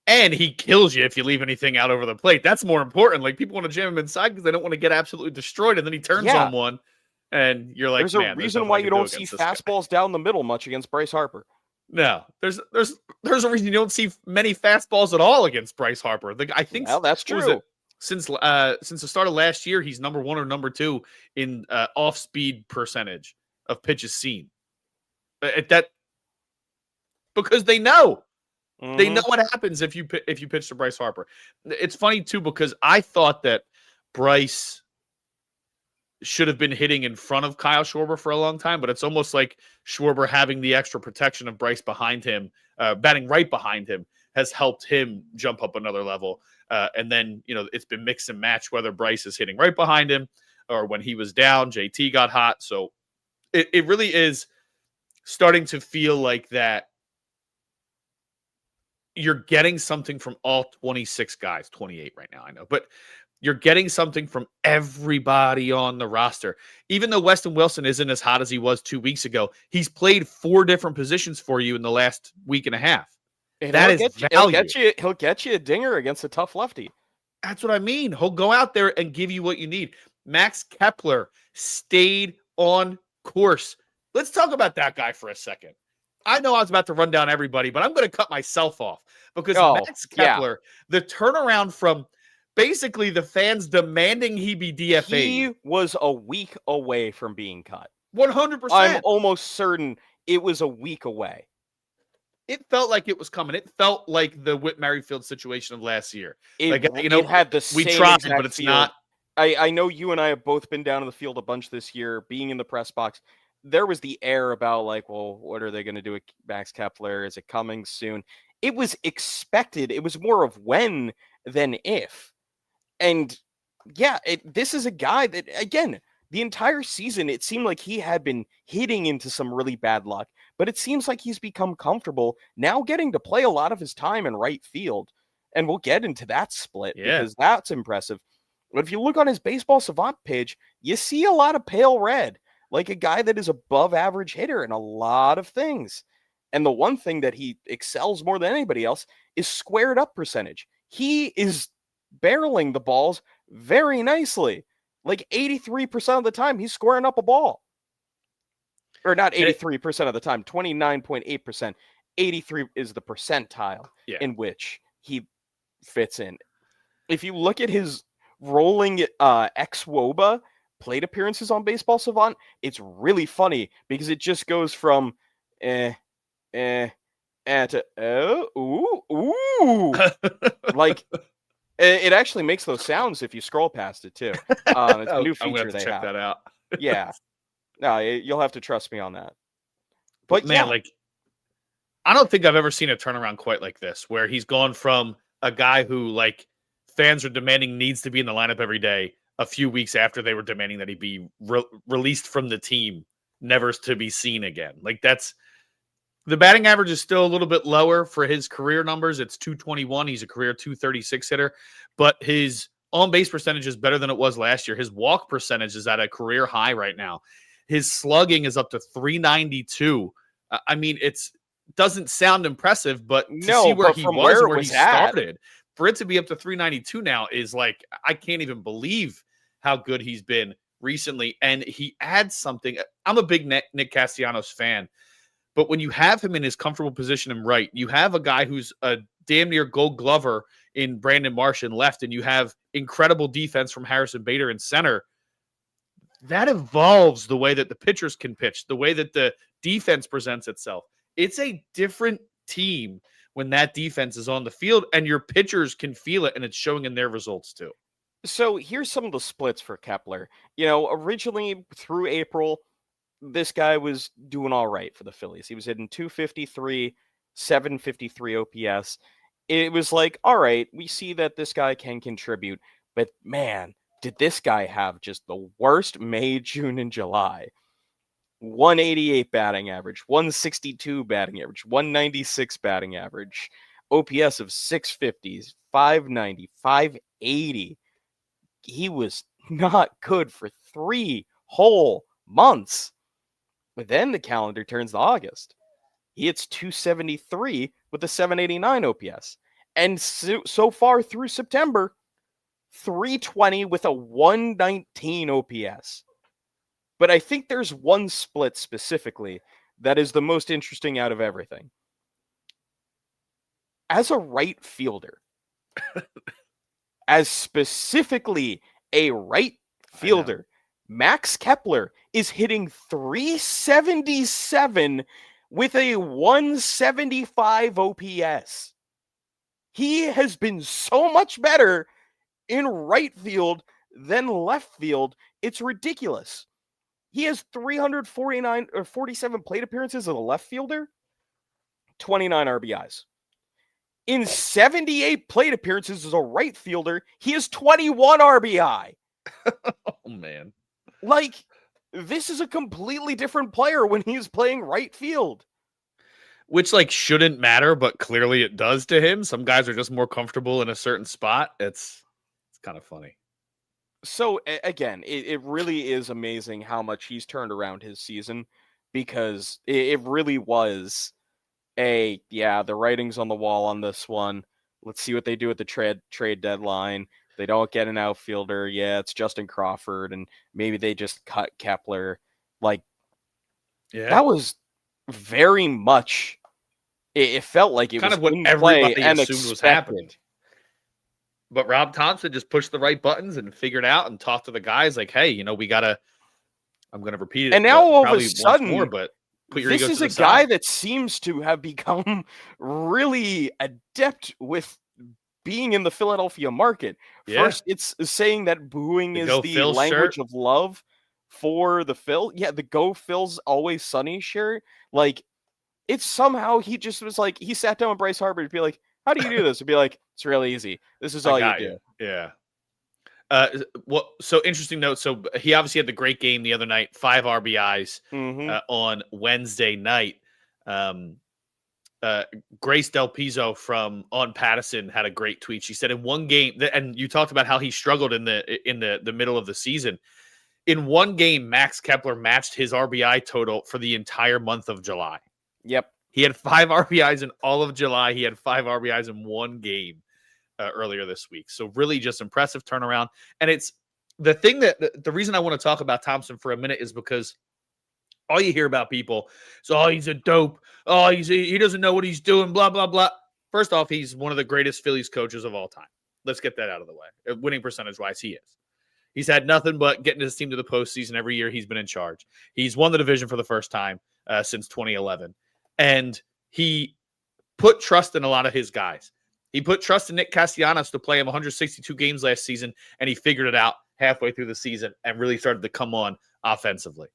And he kills you if you leave anything out over the plate. That's more important. Like, people want to jam him inside because they don't want to get absolutely destroyed, and then he turns on one, and you're like, there's a reason why you don't see fastballs down the middle much against Bryce Harper. No, there's a reason you don't see many fastballs at all against Bryce Harper. I think that's true. Since the start of last year, he's number 1 or number 2 in off speed percentage of pitches seen. Because they know. Mm-hmm. They know what happens if you pitch to Bryce Harper. It's funny too, because I thought that Bryce should have been hitting in front of Kyle Schwarber for a long time, but it's almost like Schwarber having the extra protection of Bryce behind him, batting right behind him, has helped him jump up another level. And then, it's been mix and match whether Bryce is hitting right behind him or when he was down, JT got hot. So it really is starting to feel like that you're getting something from all 26 guys, 28 right now, I know, but you're getting something from everybody on the roster. Even though Weston Wilson isn't as hot as he was 2 weeks ago, he's played 4 different positions for you in the last week and a half. And that is value. He'll get you a dinger against a tough lefty. That's what I mean. He'll go out there and give you what you need. Max Kepler stayed on course. Let's talk about that guy for a second. I know I was about to run down everybody, but I'm going to cut myself off because Max Kepler, the turnaround from basically the fans demanding he be DFA'd. He was a week away from being cut. 100%. I'm almost certain it was a week away. It felt like it was coming. It felt like the Whit Merrifield situation of last year. It had the same we tried, exact but it's field. not. I know you and I have both been down in the field a bunch this year, being in the press box. There was the air about like, well, what are they going to do with Max Kepler? Is it coming soon? It was expected. It was more of when than if. And yeah, this is a guy that, again, the entire season, it seemed like he had been hitting into some really bad luck, but it seems like he's become comfortable now getting to play a lot of his time in right field. And we'll get into that split because that's impressive. But if you look on his Baseball Savant page, you see a lot of pale red, like a guy that is above average hitter in a lot of things. And the one thing that he excels more than anybody else is squared up percentage. He is barreling the balls very nicely. Like 83% of the time, he's squaring up a ball. Or not 83% of the time, 29.8%. 83 is the percentile in which he fits in. If you look at his rolling ex-WOBA plate appearances on Baseball Savant, it's really funny because it just goes from to ooh. Like, it actually makes those sounds if you scroll past it too. It's a new feature they have. Check that out. Yeah. No, you'll have to trust me on that. But man, like, I don't think I've ever seen a turnaround quite like this, where he's gone from a guy who, like, fans are demanding needs to be in the lineup every day a few weeks after they were demanding that he be released from the team, never to be seen again. Like, the batting average is still a little bit lower for his career numbers. It's 221. He's a career 236 hitter, but his on-base percentage is better than it was last year. His walk percentage is at a career high right now. His slugging is up to 392. I mean, doesn't sound impressive, but to see where he was and where he started, for it to be up to 392 now is like, I can't even believe how good he's been recently. And he adds something. I'm a big Nick Castellanos fan, but when you have him in his comfortable position in right, you have a guy who's a damn near Gold Glover in Brandon Marsh in left, and you have incredible defense from Harrison Bader in center. That evolves the way that the pitchers can pitch, the way that the defense presents itself. It's a different team when that defense is on the field, and your pitchers can feel it, and it's showing in their results too. So here's some of the splits for Kepler. Originally through April, this guy was doing all right for the Phillies. He was hitting 253, 753 OPS. It was like, all right, we see that this guy can contribute, but man, did this guy have just the worst May, June, and July. 188 batting average, 162 batting average, 196 batting average, OPS of 650s, 590, 580. He was not good for 3 whole months. But then the calendar turns to August. He hits 273 with a 789 OPS. And so far through September, 320 with a 119 OPS. But I think there's one split specifically that is the most interesting out of everything. As a right fielder, as specifically a right fielder, Max Kepler is hitting 377 with a 175 OPS. He has been so much better in right field than left field It's ridiculous. He has 349 or 47 plate appearances as a left fielder, 29 RBIs. In 78 plate appearances as a right fielder, he has 21 RBI. Oh, man. Like, this is a completely different player when he's playing right field. Which, like, shouldn't matter, but clearly it does to him. Some guys are just more comfortable in a certain spot. It's kind of funny. So, again, it really is amazing how much he's turned around his season, because it really was the writing's on the wall on this one. Let's see what they do at the trade deadline. They don't get an outfielder. Yeah, it's Justin Crawford, and maybe they just cut Kepler. Like, that was very much. It felt like it kind was of what in everybody play and assumed was happening. But Rob Thomson just pushed the right buttons and figured out and talked to the guys like, "Hey, we gotta." I'm gonna repeat it. And now all of a probably sudden, once more, but put your this ego is to a the guy side. that seems to have become really adept with being in the Philadelphia market. Yeah. First, it's saying that booing The is Go the Phils language shirt. of love for the Phil. Yeah, the Go Phil's Always Sunny shirt. Like, it's somehow he just was like, he sat down with Bryce Harper to be like, how do you do this? To be like, it's really easy. This is all you do. Yeah. So interesting note. So he obviously had the great game the other night, 5 RBIs on Wednesday night. Grace Del Pizzo from On Pattison had a great tweet. She said in one game, and you talked about how he struggled in the middle of the season. In one game, Max Kepler matched his RBI total for the entire month of July. Yep. He had 5 RBIs in all of July. He had 5 RBIs in one game earlier this week. So really just impressive turnaround. And it's the thing that the reason I want to talk about Thomson for a minute is because all you hear about people is, oh, he's a dope. Oh, he doesn't know what he's doing, blah, blah, blah. First off, he's one of the greatest Phillies coaches of all time. Let's get that out of the way. Winning percentage-wise, he is. He's had nothing but getting his team to the postseason every year he's been in charge. He's won the division for the first time since 2011. And he put trust in a lot of his guys. He put trust in Nick Castellanos to play him 162 games last season, and he figured it out halfway through the season and really started to come on offensively.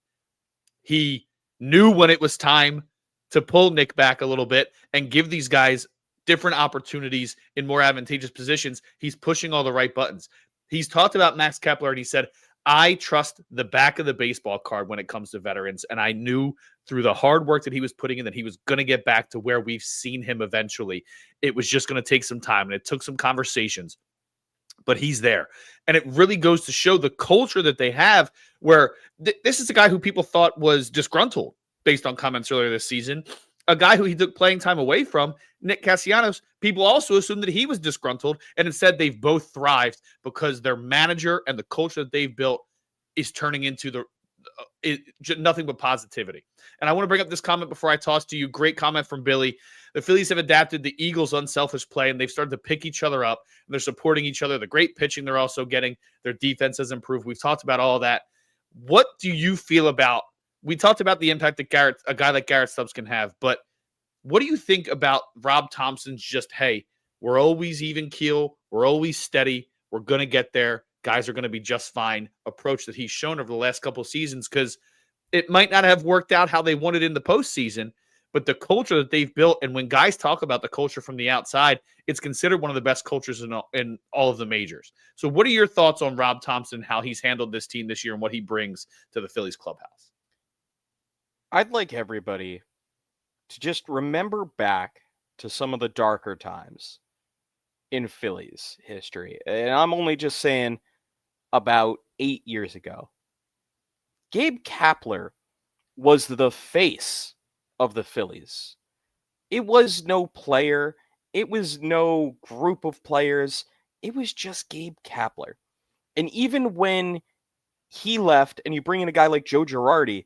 He knew when it was time to pull Nick back a little bit and give these guys different opportunities in more advantageous positions. He's pushing all the right buttons. He's talked about Max Kepler, and he said, I trust the back of the baseball card when it comes to veterans. And I knew through the hard work that he was putting in that he was going to get back to where we've seen him eventually. It was just going to take some time, and it took some conversations. But he's there. And it really goes to show the culture that they have where this is a guy who people thought was disgruntled based on comments earlier this season. A guy who he took playing time away from, Nick Castellanos, people also assumed that he was disgruntled, and instead they've both thrived because their manager and the culture that they've built is turning into nothing but positivity. And I want to bring up this comment before I toss to you. Great comment from Billy. The Phillies have adapted the Eagles' unselfish play, and they've started to pick each other up, and they're supporting each other. The great pitching they're also getting. Their defense has improved. We've talked about all of that. What do you feel about – we talked about the impact that a guy like Garrett Stubbs can have, but what do you think about Rob Thomson's just, hey, we're always even keel, we're always steady, we're going to get there, guys are going to be just fine approach that he's shown over the last couple of seasons? Because it might not have worked out how they wanted in the postseason, but the culture that they've built, and when guys talk about the culture from the outside, it's considered one of the best cultures in all of the majors. So what are your thoughts on Rob Thomson, how he's handled this team this year and what he brings to the Phillies clubhouse? I'd like everybody to just remember back to some of the darker times in Phillies history. And I'm only just saying about 8 years ago. Gabe Kapler was the face of the Phillies. It was no player. It was no group of players. It was just Gabe Kapler. And even when he left and you bring in a guy like Joe Girardi,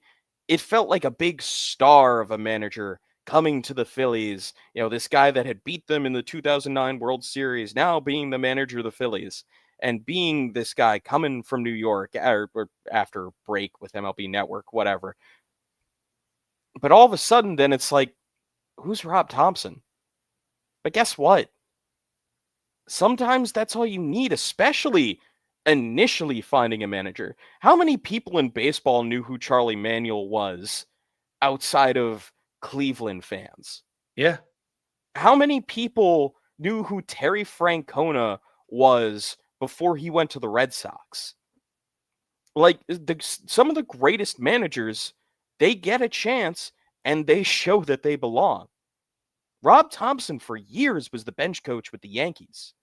it felt like a big star of a manager coming to the Phillies. You know, this guy that had beat them in the 2009 World Series, now being the manager of the Phillies, and being this guy coming from New York or after break with MLB Network, whatever. But all of a sudden, then it's like, who's Rob Thomson? But guess what? Sometimes that's all you need, especially initially finding a manager. How many people in baseball knew who Charlie Manuel was outside of Cleveland fans? Yeah. How many people knew who Terry Francona was before he went to the Red Sox? Like, some of the greatest managers, they get a chance and they show that they belong. Rob Thomson for years was the bench coach with the Yankees.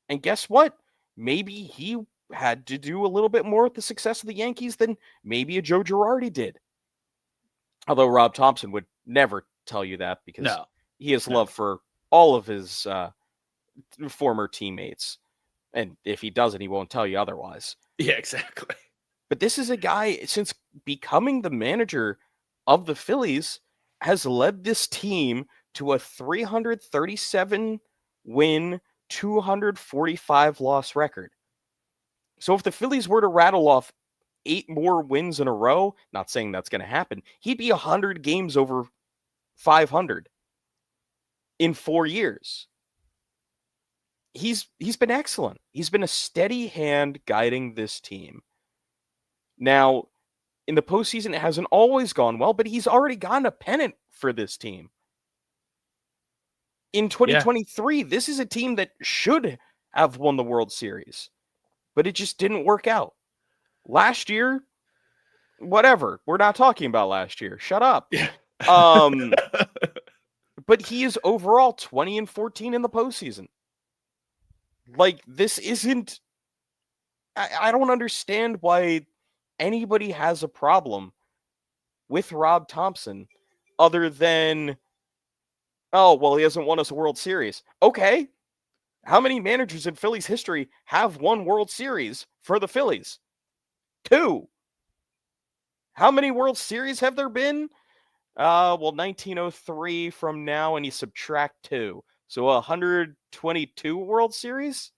And guess what? Maybe he had to do a little bit more with the success of the Yankees than maybe a Joe Girardi did. Although Rob Thomson would never tell you that because he has love for all of his former teammates. And if he doesn't, he won't tell you otherwise. Yeah, exactly. But this is a guy, since becoming the manager of the Phillies, has led this team to a 337 win, 245 loss record. So if the Phillies were to rattle off 8 more wins in a row, not saying that's going to happen, he'd be 100 games over 500 in 4 years. He's been excellent. He's been a steady hand guiding this team. Now, in the postseason, it hasn't always gone well, but he's already gotten a pennant for this team. In 2023, this is a team that should have won the World Series, but it just didn't work out. Last year, whatever. We're not talking about last year. Shut up. Yeah. But he is overall 20-14 in the postseason. Like, this isn't... I don't understand why anybody has a problem with Rob Thomson other than, oh, well, he hasn't won us a World Series. Okay. How many managers in Phillies history have won World Series for the Phillies? 2. How many World Series have there been? 1903 from now, and you subtract 2. So 122 World Series?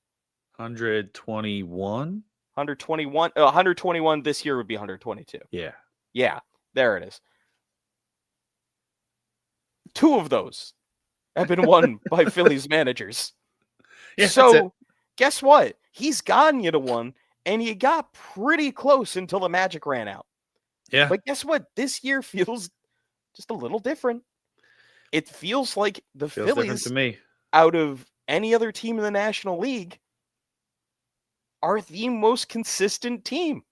121? 121 this year would be 122. Yeah, there it is. 2 of those have been won by Phillies managers. Yeah, so guess what? He's gotten you to 1, and you got pretty close until the magic ran out. Yeah. But guess what? This year feels just a little different. It feels like the Phillies, to me, out of any other team in the National League, are the most consistent team.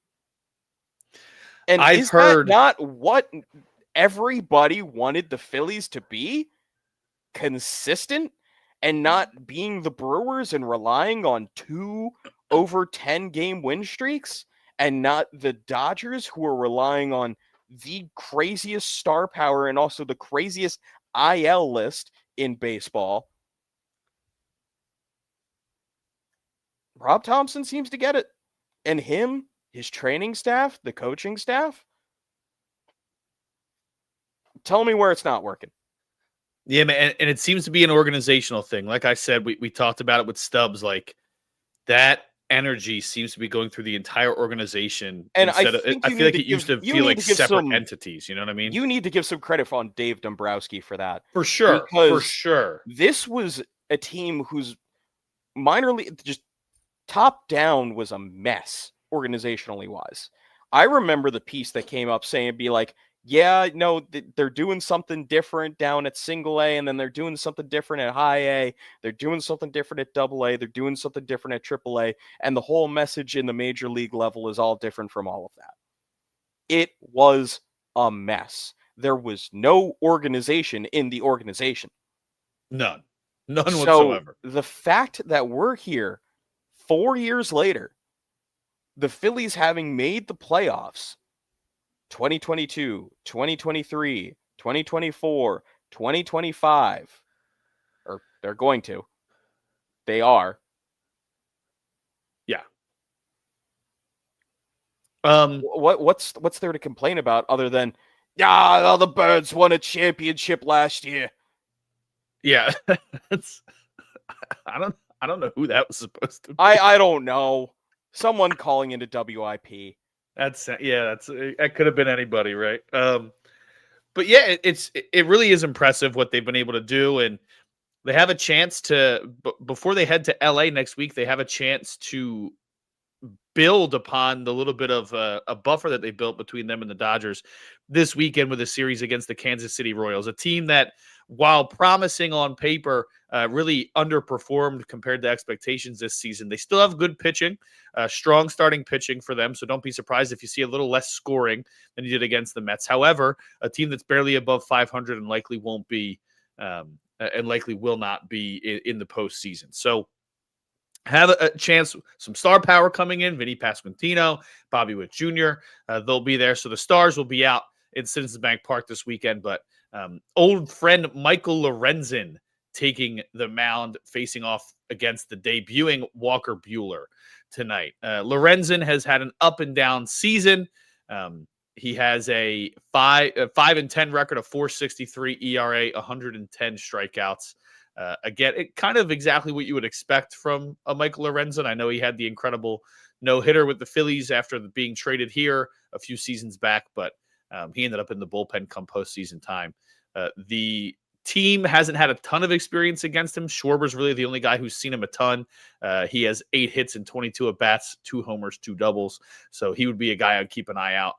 And is that not what everybody wanted the Phillies to be? Consistent and not being the Brewers and relying on 2 over 10 game win streaks, and not the Dodgers who are relying on the craziest star power and also the craziest IL list in baseball. Rob Thomson seems to get it. And him, his training staff, the coaching staff. Tell me where it's not working. Yeah, man, and it seems to be an organizational thing. Like I said, we talked about it with Stubbs. Like, that energy seems to be going through the entire organization. And I feel like it used to feel like separate entities. You know what I mean? You need to give some credit on Dave Dombrowski for that. For sure. For sure. This was a team whose minor league, just top down, was a mess organizationally wise. I remember the piece that came up saying, be like, yeah, no, they're doing something different down at single A, and then they're doing something different at high A. They're doing something different at double A. They're doing something different at triple A. And the whole message in the major league level is all different from all of that. It was a mess. There was no organization in the organization. None whatsoever. The fact that we're here 4 years later, the Phillies having made the playoffs, 2022, 2023, 2024, 2025, or they're going to. They are. Yeah. What's there to complain about other than, the Birds won a championship last year? Yeah. I don't know who that was supposed to be. I don't know. Someone calling into WIP. That could have been anybody, right? But yeah, it really is impressive what they've been able to do, and they have a chance to, before they head to LA next week, they have a chance to build upon the little bit of a buffer that they built between them and the Dodgers this weekend with a series against the Kansas City Royals, a team that, while promising on paper, really underperformed compared to expectations this season. They still have good pitching, strong starting pitching for them, so don't be surprised if you see a little less scoring than you did against the Mets. However, a team that's barely above 500 and likely won't be and likely will not be in the postseason. So have a chance, some star power coming in, Vinny Pasquantino, Bobby Witt Jr. They'll be there. So the Stars will be out in Citizens Bank Park this weekend, but old friend Michael Lorenzen taking the mound, facing off against the debuting Walker Buehler tonight. Lorenzen has had an up and down season. He has a 5-10 record, a 4.63 ERA, 110 strikeouts. Again, it kind of exactly what you would expect from a Michael Lorenzen. I know he had the incredible no-hitter with the Phillies after being traded here a few seasons back, but he ended up in the bullpen come postseason time. The team hasn't had a ton of experience against him. Schwarber's really the only guy who's seen him a ton. He has 8 hits and 22 at-bats, 2 homers, 2 doubles. So he would be a guy I'd keep an eye out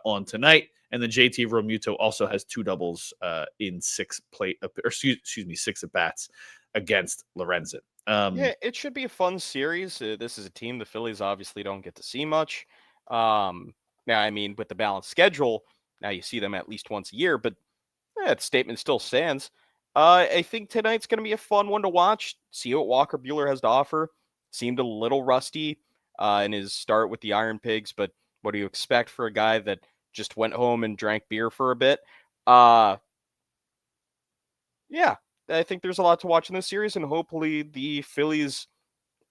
on tonight. And then JT Realmuto also has 2 doubles in 6 at-bats against Lorenzen. Yeah, it should be a fun series. This is a team the Phillies obviously don't get to see much. Now, I mean, with the balanced schedule, now you see them at least once a year, but that statement still stands. I think tonight's going to be a fun one to watch. See what Walker Buehler has to offer. Seemed a little rusty in his start with the Iron Pigs, but what do you expect for a guy that just went home and drank beer for a bit? Yeah, I think there's a lot to watch in this series, and hopefully the Phillies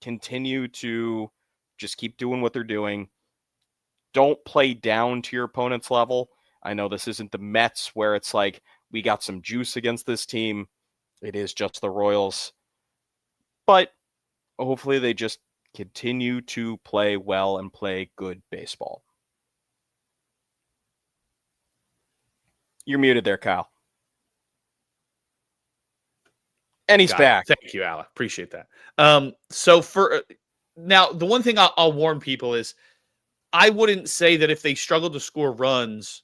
continue to just keep doing what they're doing. Don't play down to your opponent's level. I know this isn't the Mets where it's like, we got some juice against this team. It is just the Royals. But hopefully they just continue to play well and play good baseball. You're muted there, Kyle. And he's back. Thank you, Ala. Appreciate that. So for now, the one thing I'll warn people is I wouldn't say that if they struggle to score runs,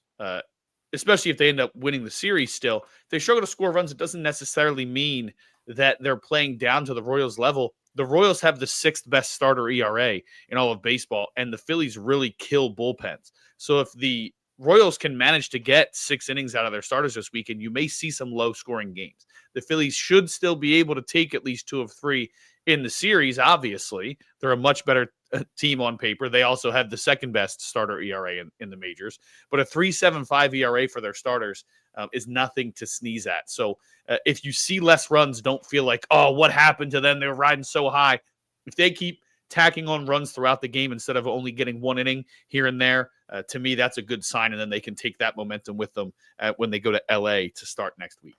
especially if they end up winning the series still, if they struggle to score runs, it doesn't necessarily mean that they're playing down to the Royals level. The Royals have the 6th best starter ERA in all of baseball, and the Phillies really kill bullpens. So if the Royals can manage to get 6 innings out of their starters this weekend, you may see some low-scoring games. The Phillies should still be able to take at least 2 of 3 in the series, obviously. They're a much better team on paper. They also have the 2nd best starter ERA in the majors. But a 3.75 ERA for their starters is nothing to sneeze at. So if you see less runs, don't feel like, oh, what happened to them? They were riding so high. If they keep tacking on runs throughout the game instead of only getting 1 inning here and there, to me, that's a good sign. And then they can take that momentum with them when they go to LA to start next week.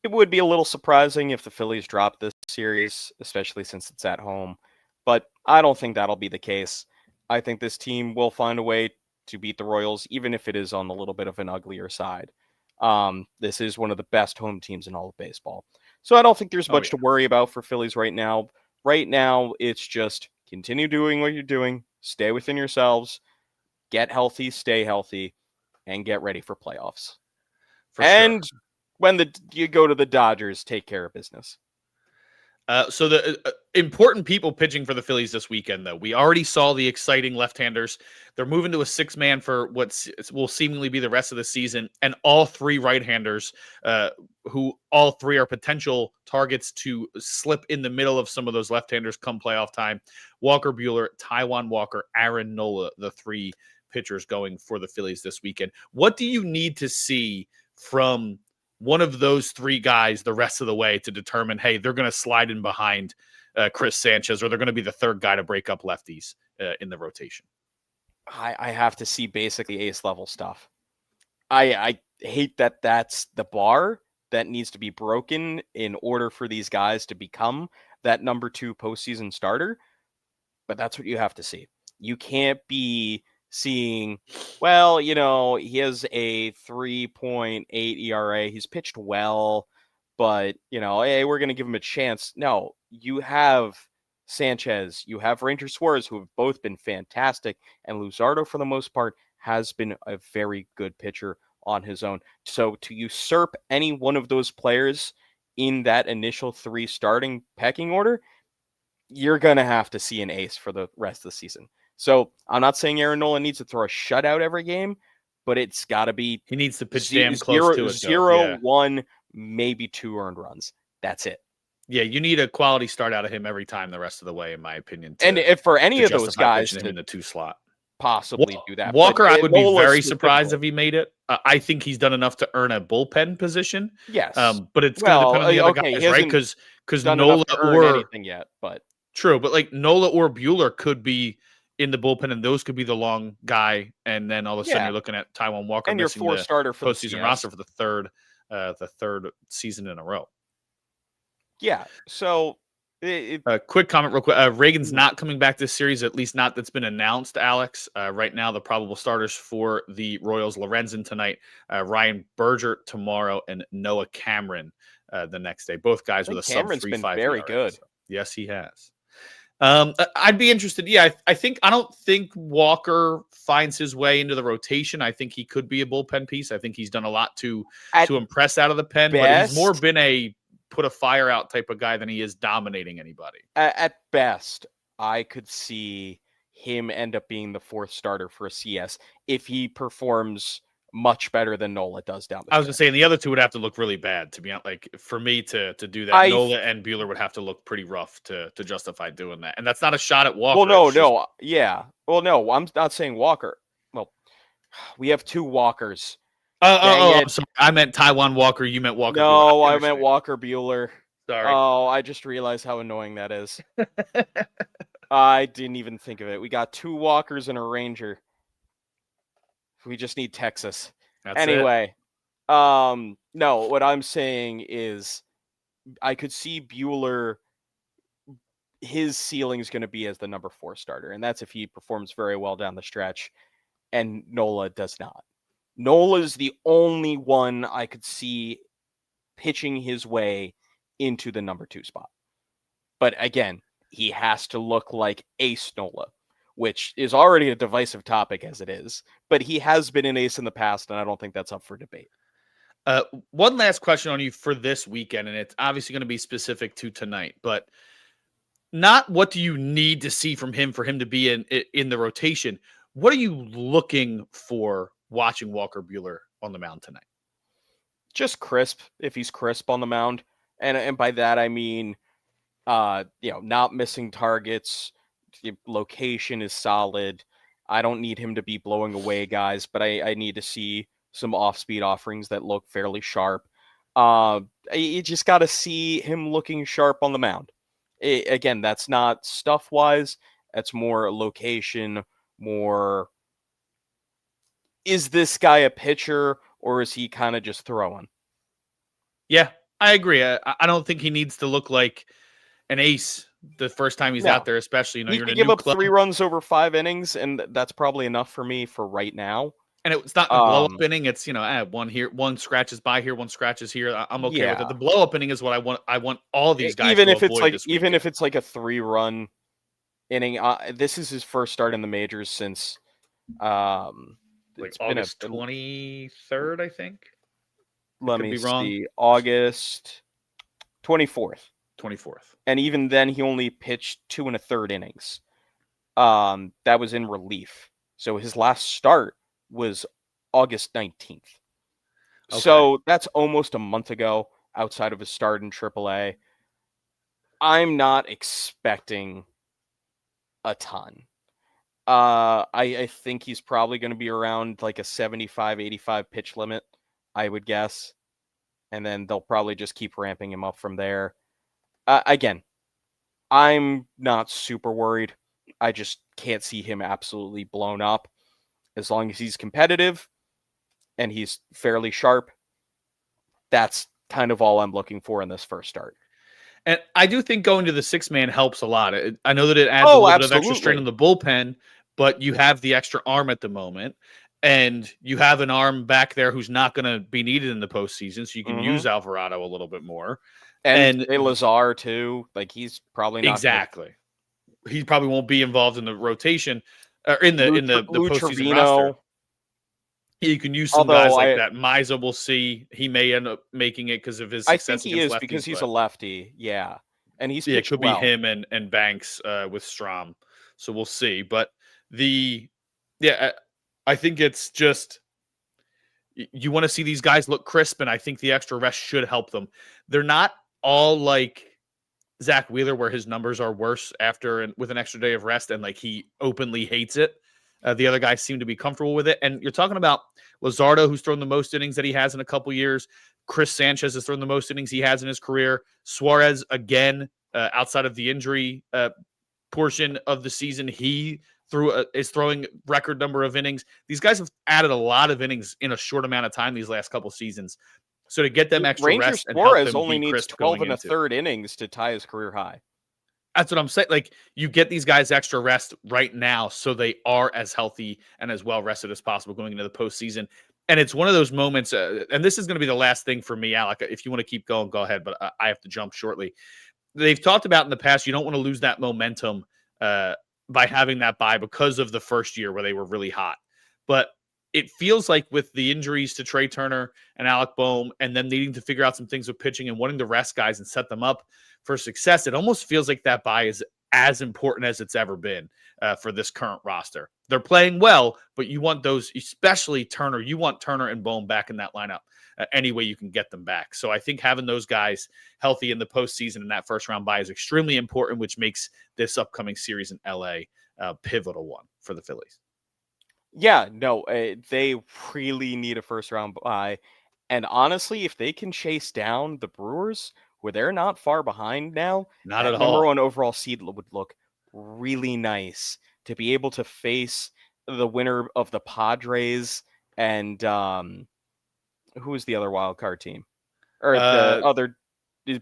It would be a little surprising if the Phillies dropped this series, especially since it's at home. But I don't think that'll be the case. I think this team will find a way to beat the Royals, even if it is on a little bit of an uglier side. This is one of the best home teams in all of baseball. So I don't think there's much to worry about for Phillies right now. Right now, it's just continue doing what you're doing, stay within yourselves, get healthy, stay healthy, and get ready for playoffs. Sure. When you go to the Dodgers, take care of business. So the important people pitching for the Phillies this weekend, though. We already saw the exciting left-handers. They're moving to a 6-man for what will seemingly be the rest of the season, and all 3 right-handers, who all 3 are potential targets to slip in the middle of some of those left-handers come playoff time. Walker Buehler, Taijuan Walker, Aaron Nola, the 3 pitchers going for the Phillies this weekend. What do you need to see from one of those 3 guys the rest of the way to determine, hey, they're going to slide in behind Chris Sanchez, or they're going to be the 3rd guy to break up lefties in the rotation? I have to see basically ace level stuff. I hate that that's the bar that needs to be broken in order for these guys to become that number 2 postseason starter. But that's what you have to see. You can't be seeing, well, he has a 3.8 ERA. He's pitched well, but, hey, we're going to give him a chance. No, you have Sanchez, you have Ranger Suarez, who have both been fantastic, and Luzardo, for the most part, has been a very good pitcher on his own. So to usurp any one of those players in that initial 3 starting pecking order, you're going to have to see an ace for the rest of the season. So I'm not saying Aaron Nola needs to throw a shutout every game, but it's got to be He needs to pitch damn close to it. 0-1, maybe 2 earned runs. That's it. Yeah, you need a quality start out of him every time the rest of the way, in my opinion. And if for any of those guys him in the 2 slot, possibly do that. Walker, I would be very surprised if he made it. I think he's done enough to earn a bullpen position. Yes, but it's going to depend on the other guys, right? Because Nola or anything yet, but true. But like Nola or Buehler could be in the bullpen, and those could be the long guy. And then all of a sudden, you're looking at Taijuan Walker and your 4 starter for postseason the roster for the third season in a row. Yeah. So, quick comment, real quick. Reagan's not coming back this series, at least not that's been announced. Alex, right now the probable starters for the Royals: Lorenzen tonight, Ryan Berger tomorrow, and Noah Cameron the next day. Both guys with a Cameron's been sub-3.5 very ERA, good. So, yes, he has. I'd be interested. Yeah, I don't think Walker finds his way into the rotation. I think he could be a bullpen piece. I think he's done a lot to impress out of the pen, but he's more been a put a fire out type of guy than he is dominating anybody. At best, I could see him end up being the 4th starter for a CS if he performs much better than Nola does down the stretch. I was going to say, and the other two would have to look really bad to be honest. Like for me to do that, Nola and Buehler would have to look pretty rough to justify doing that. And that's not a shot at Walker. Well, yeah. Well, no, I'm not saying Walker. Well, we have 2 Walkers. I'm sorry. I meant Taijuan Walker. You meant Walker. No, I meant Walker Buehler. Sorry. Oh, I just realized how annoying that is. I didn't even think of it. We got 2 Walkers and a Ranger. We just need Texas. Anyway, no, what I'm saying is I could see Buehler, his ceiling is going to be as the number 4 starter, and that's if he performs very well down the stretch, and Nola does not. Nola's the only one I could see pitching his way into the number 2 spot. But again, he has to look like Ace Nola, which is already a divisive topic as it is. But he has been an ace in the past, and I don't think that's up for debate. One last question on you for this weekend, and it's obviously going to be specific to tonight, but not what do you need to see from him for him to be in the rotation. What are you looking for watching Walker Buehler on the mound tonight? Just crisp, if he's crisp on the mound. And by that, I mean, not missing targets. The location is solid. I don't need him to be blowing away guys, but I need to see some off-speed offerings that look fairly sharp. You just got to see him looking sharp on the mound. Again, that's not stuff-wise. That's more location, more... Is this guy a pitcher, or is he kind of just throwing? Yeah, I agree. I don't think he needs to look like an ace the first time he's out there, especially, he can give up 3 runs over 5 innings, and that's probably enough for me for right now. And it's not a blow-up inning. It's, one here, one scratches by here, one scratches here. I'm okay with it. The blow-up inning is what I want. I want all these guys even if it's like a 3-run inning. This is his first start in the majors since like August 23rd, I think. Let me see. August 24th. 24th. And even then, he only pitched 2 1/3 innings. That was in relief. So his last start was August 19th. Okay. So that's almost a month ago outside of his start in AAA. I'm not expecting a ton. I think he's probably going to be around like a 75, 85 pitch limit, I would guess. And then they'll probably just keep ramping him up from there. Again, I'm not super worried. I just can't see him absolutely blown up. As long as he's competitive and he's fairly sharp, that's kind of all I'm looking for in this first start. And I do think going to the 6-man helps a lot. I know that it adds a little bit of extra strain on the bullpen, but you have the extra arm at the moment, and you have an arm back there who's not going to be needed in the postseason, so you can use Alvarado a little bit more. And Lazar, too. Like, he's probably not... Exactly. he probably won't be involved in the rotation or in the Lou postseason roster. Trevino. You can use some guys Although like that. Miza, we'll see. He may end up making it because of his I think success he against is lefties. because he's a lefty. Yeah. And he's Yeah, it pitched could well. be him and Banks with Strom. So we'll see. But I think it's just you want to see these guys look crisp, and I think the extra rest should help them. They're not all like Zach Wheeler, where his numbers are worse after and with an extra day of rest, and like he openly hates it. The other guys seem to be comfortable with it. And you're talking about Luzardo, who's thrown the most innings that he has in a couple years. Chris Sanchez has thrown the most innings he has in his career. Suarez, again, outside of the injury portion of the season, he is throwing record number of innings. These guys have added a lot of innings in a short amount of time these last couple seasons. So to get them extra Ranger rest and help Suarez them only be needs crisp 12 going and a into. third innings to tie his career high. That's what I'm saying. Like, you get these guys extra rest right now so they are as healthy and as well rested as possible going into the postseason. And it's one of those moments, and this is going to be the last thing for me, Alec. If you want to keep going, go ahead, but I have to jump shortly. They've talked about in the past, you don't want to lose that momentum by having that bye because of the first year where they were really hot. But it feels like with the injuries to Trey Turner and Alec Boehm, and then needing to figure out some things with pitching and wanting to rest guys and set them up for success, it almost feels like that bye is as important as it's ever been for this current roster. They're playing well, but you want those, especially Turner. You want Turner and Boehm back in that lineup any way you can get them back. So I think having those guys healthy in the postseason and that first round bye is extremely important, which makes this upcoming series in LA a pivotal one for the Phillies. Yeah, no, they really need a first round bye. And honestly, if they can chase down the Brewers, where they're not far behind now, Not that at number all. one overall seed would look really nice to be able to face the winner of the Padres and who is the other wild card team? Or the other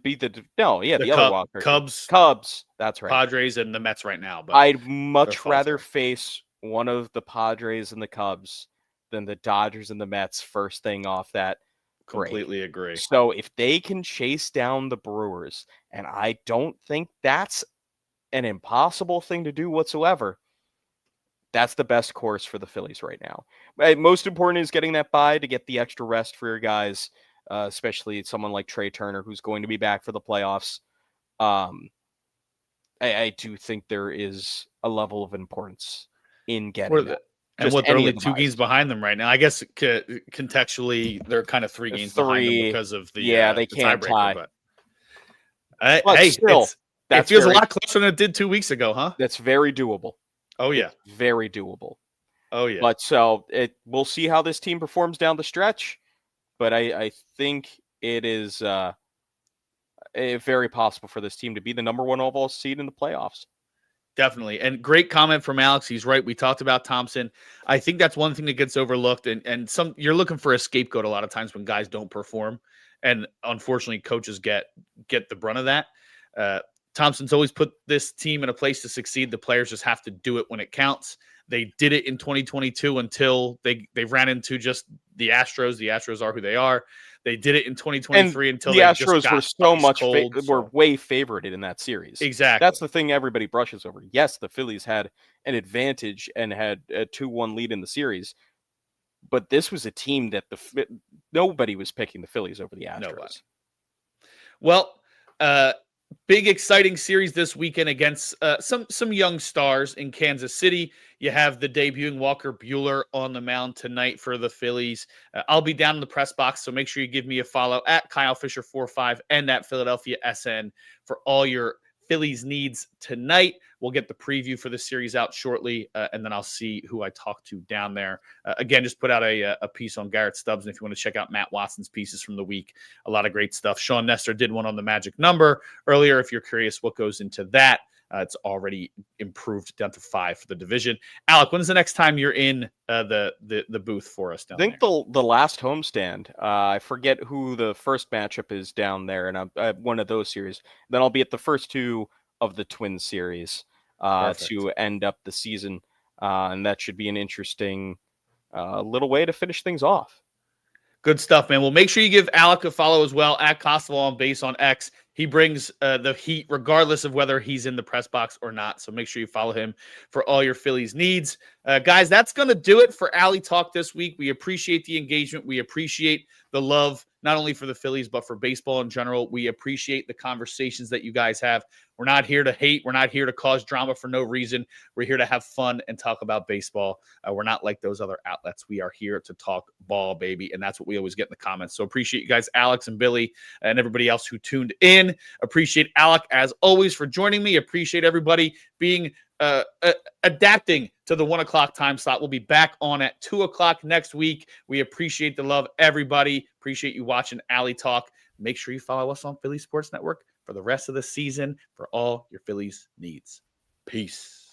beat the other wild card team. Cubs. That's right. Padres and the Mets right now. But I'd much rather face one of the Padres and the Cubs than the Dodgers and the Mets first thing off that break. Completely agree. So if they can chase down the Brewers, and I don't think that's an impossible thing to do whatsoever, that's the best course for the Phillies right now. Most important is getting that bye to get the extra rest for your guys, especially someone like Trey Turner, who's going to be back for the playoffs. I do think there is a level of importance in getting that. And they're only 2 games behind them right now. I guess contextually, they're kind of 3 games behind them because of the they can't tie. But hey, still, it feels a lot closer than it did 2 weeks ago, huh? That's very doable. Oh yeah, it's very doable. Oh yeah. But we'll see how this team performs down the stretch. But I think it is very possible for this team to be the number one overall seed in the playoffs. Definitely. And great comment from Alex. He's right. We talked about Thomson. I think that's one thing that gets overlooked. And you're looking for a scapegoat a lot of times when guys don't perform. And unfortunately, coaches get the brunt of that. Thomson's always put this team in a place to succeed. The players just have to do it when it counts. They did it in 2022 until they ran into just the Astros. The Astros are who they are. They did it in 2023 until the Astros were so much were way favorited in that series. Exactly. That's the thing everybody brushes over. Yes, the Phillies had an advantage and had a 2-1 lead in the series, but this was a team that nobody was picking the Phillies over the Astros. Nobody. Well, big exciting series this weekend against some young stars in Kansas City. You have the debuting Walker Buehler on the mound tonight for the Phillies. I'll be down in the press box, so make sure you give me a follow at Kyle Fisher45 and at Philadelphia SN for all your Phillies needs tonight. We'll get the preview for the series out shortly, and then I'll see who I talk to down there. Again, just put out a piece on Garrett Stubbs, and if you want to check out Matt Watson's pieces from the week, a lot of great stuff. Sean Nestor did one on the magic number earlier. If you're curious what goes into that, it's already improved down to 5 for the division. Alec, when's the next time you're in the booth for us down there? I think the last homestand. I forget who the first matchup is down there, and I'm one of those series. Then I'll be at the first 2 of the Twins series to end up the season, and that should be an interesting little way to finish things off. Good stuff, man. Well, make sure you give Alec a follow as well at Costello on Base on X. He brings the heat regardless of whether he's in the press box or not. So make sure you follow him for all your Phillies needs. Guys, that's going to do it for Alley Talk this week. We appreciate the engagement. We appreciate the love, not only for the Phillies, but for baseball in general. We appreciate the conversations that you guys have. We're not here to hate. We're not here to cause drama for no reason. We're here to have fun and talk about baseball. We're not like those other outlets. We are here to talk ball, baby. And that's what we always get in the comments. So appreciate you guys, Alex and Billy, and everybody else who tuned in. Appreciate Alec, as always, for joining me. Appreciate everybody being adapting to the 1 o'clock time slot. We'll be back on at 2 o'clock next week. We appreciate the love, everybody. Appreciate you watching Alley Talk. Make sure you follow us on Philly Sports Network for the rest of the season for all your Phillies needs. Peace.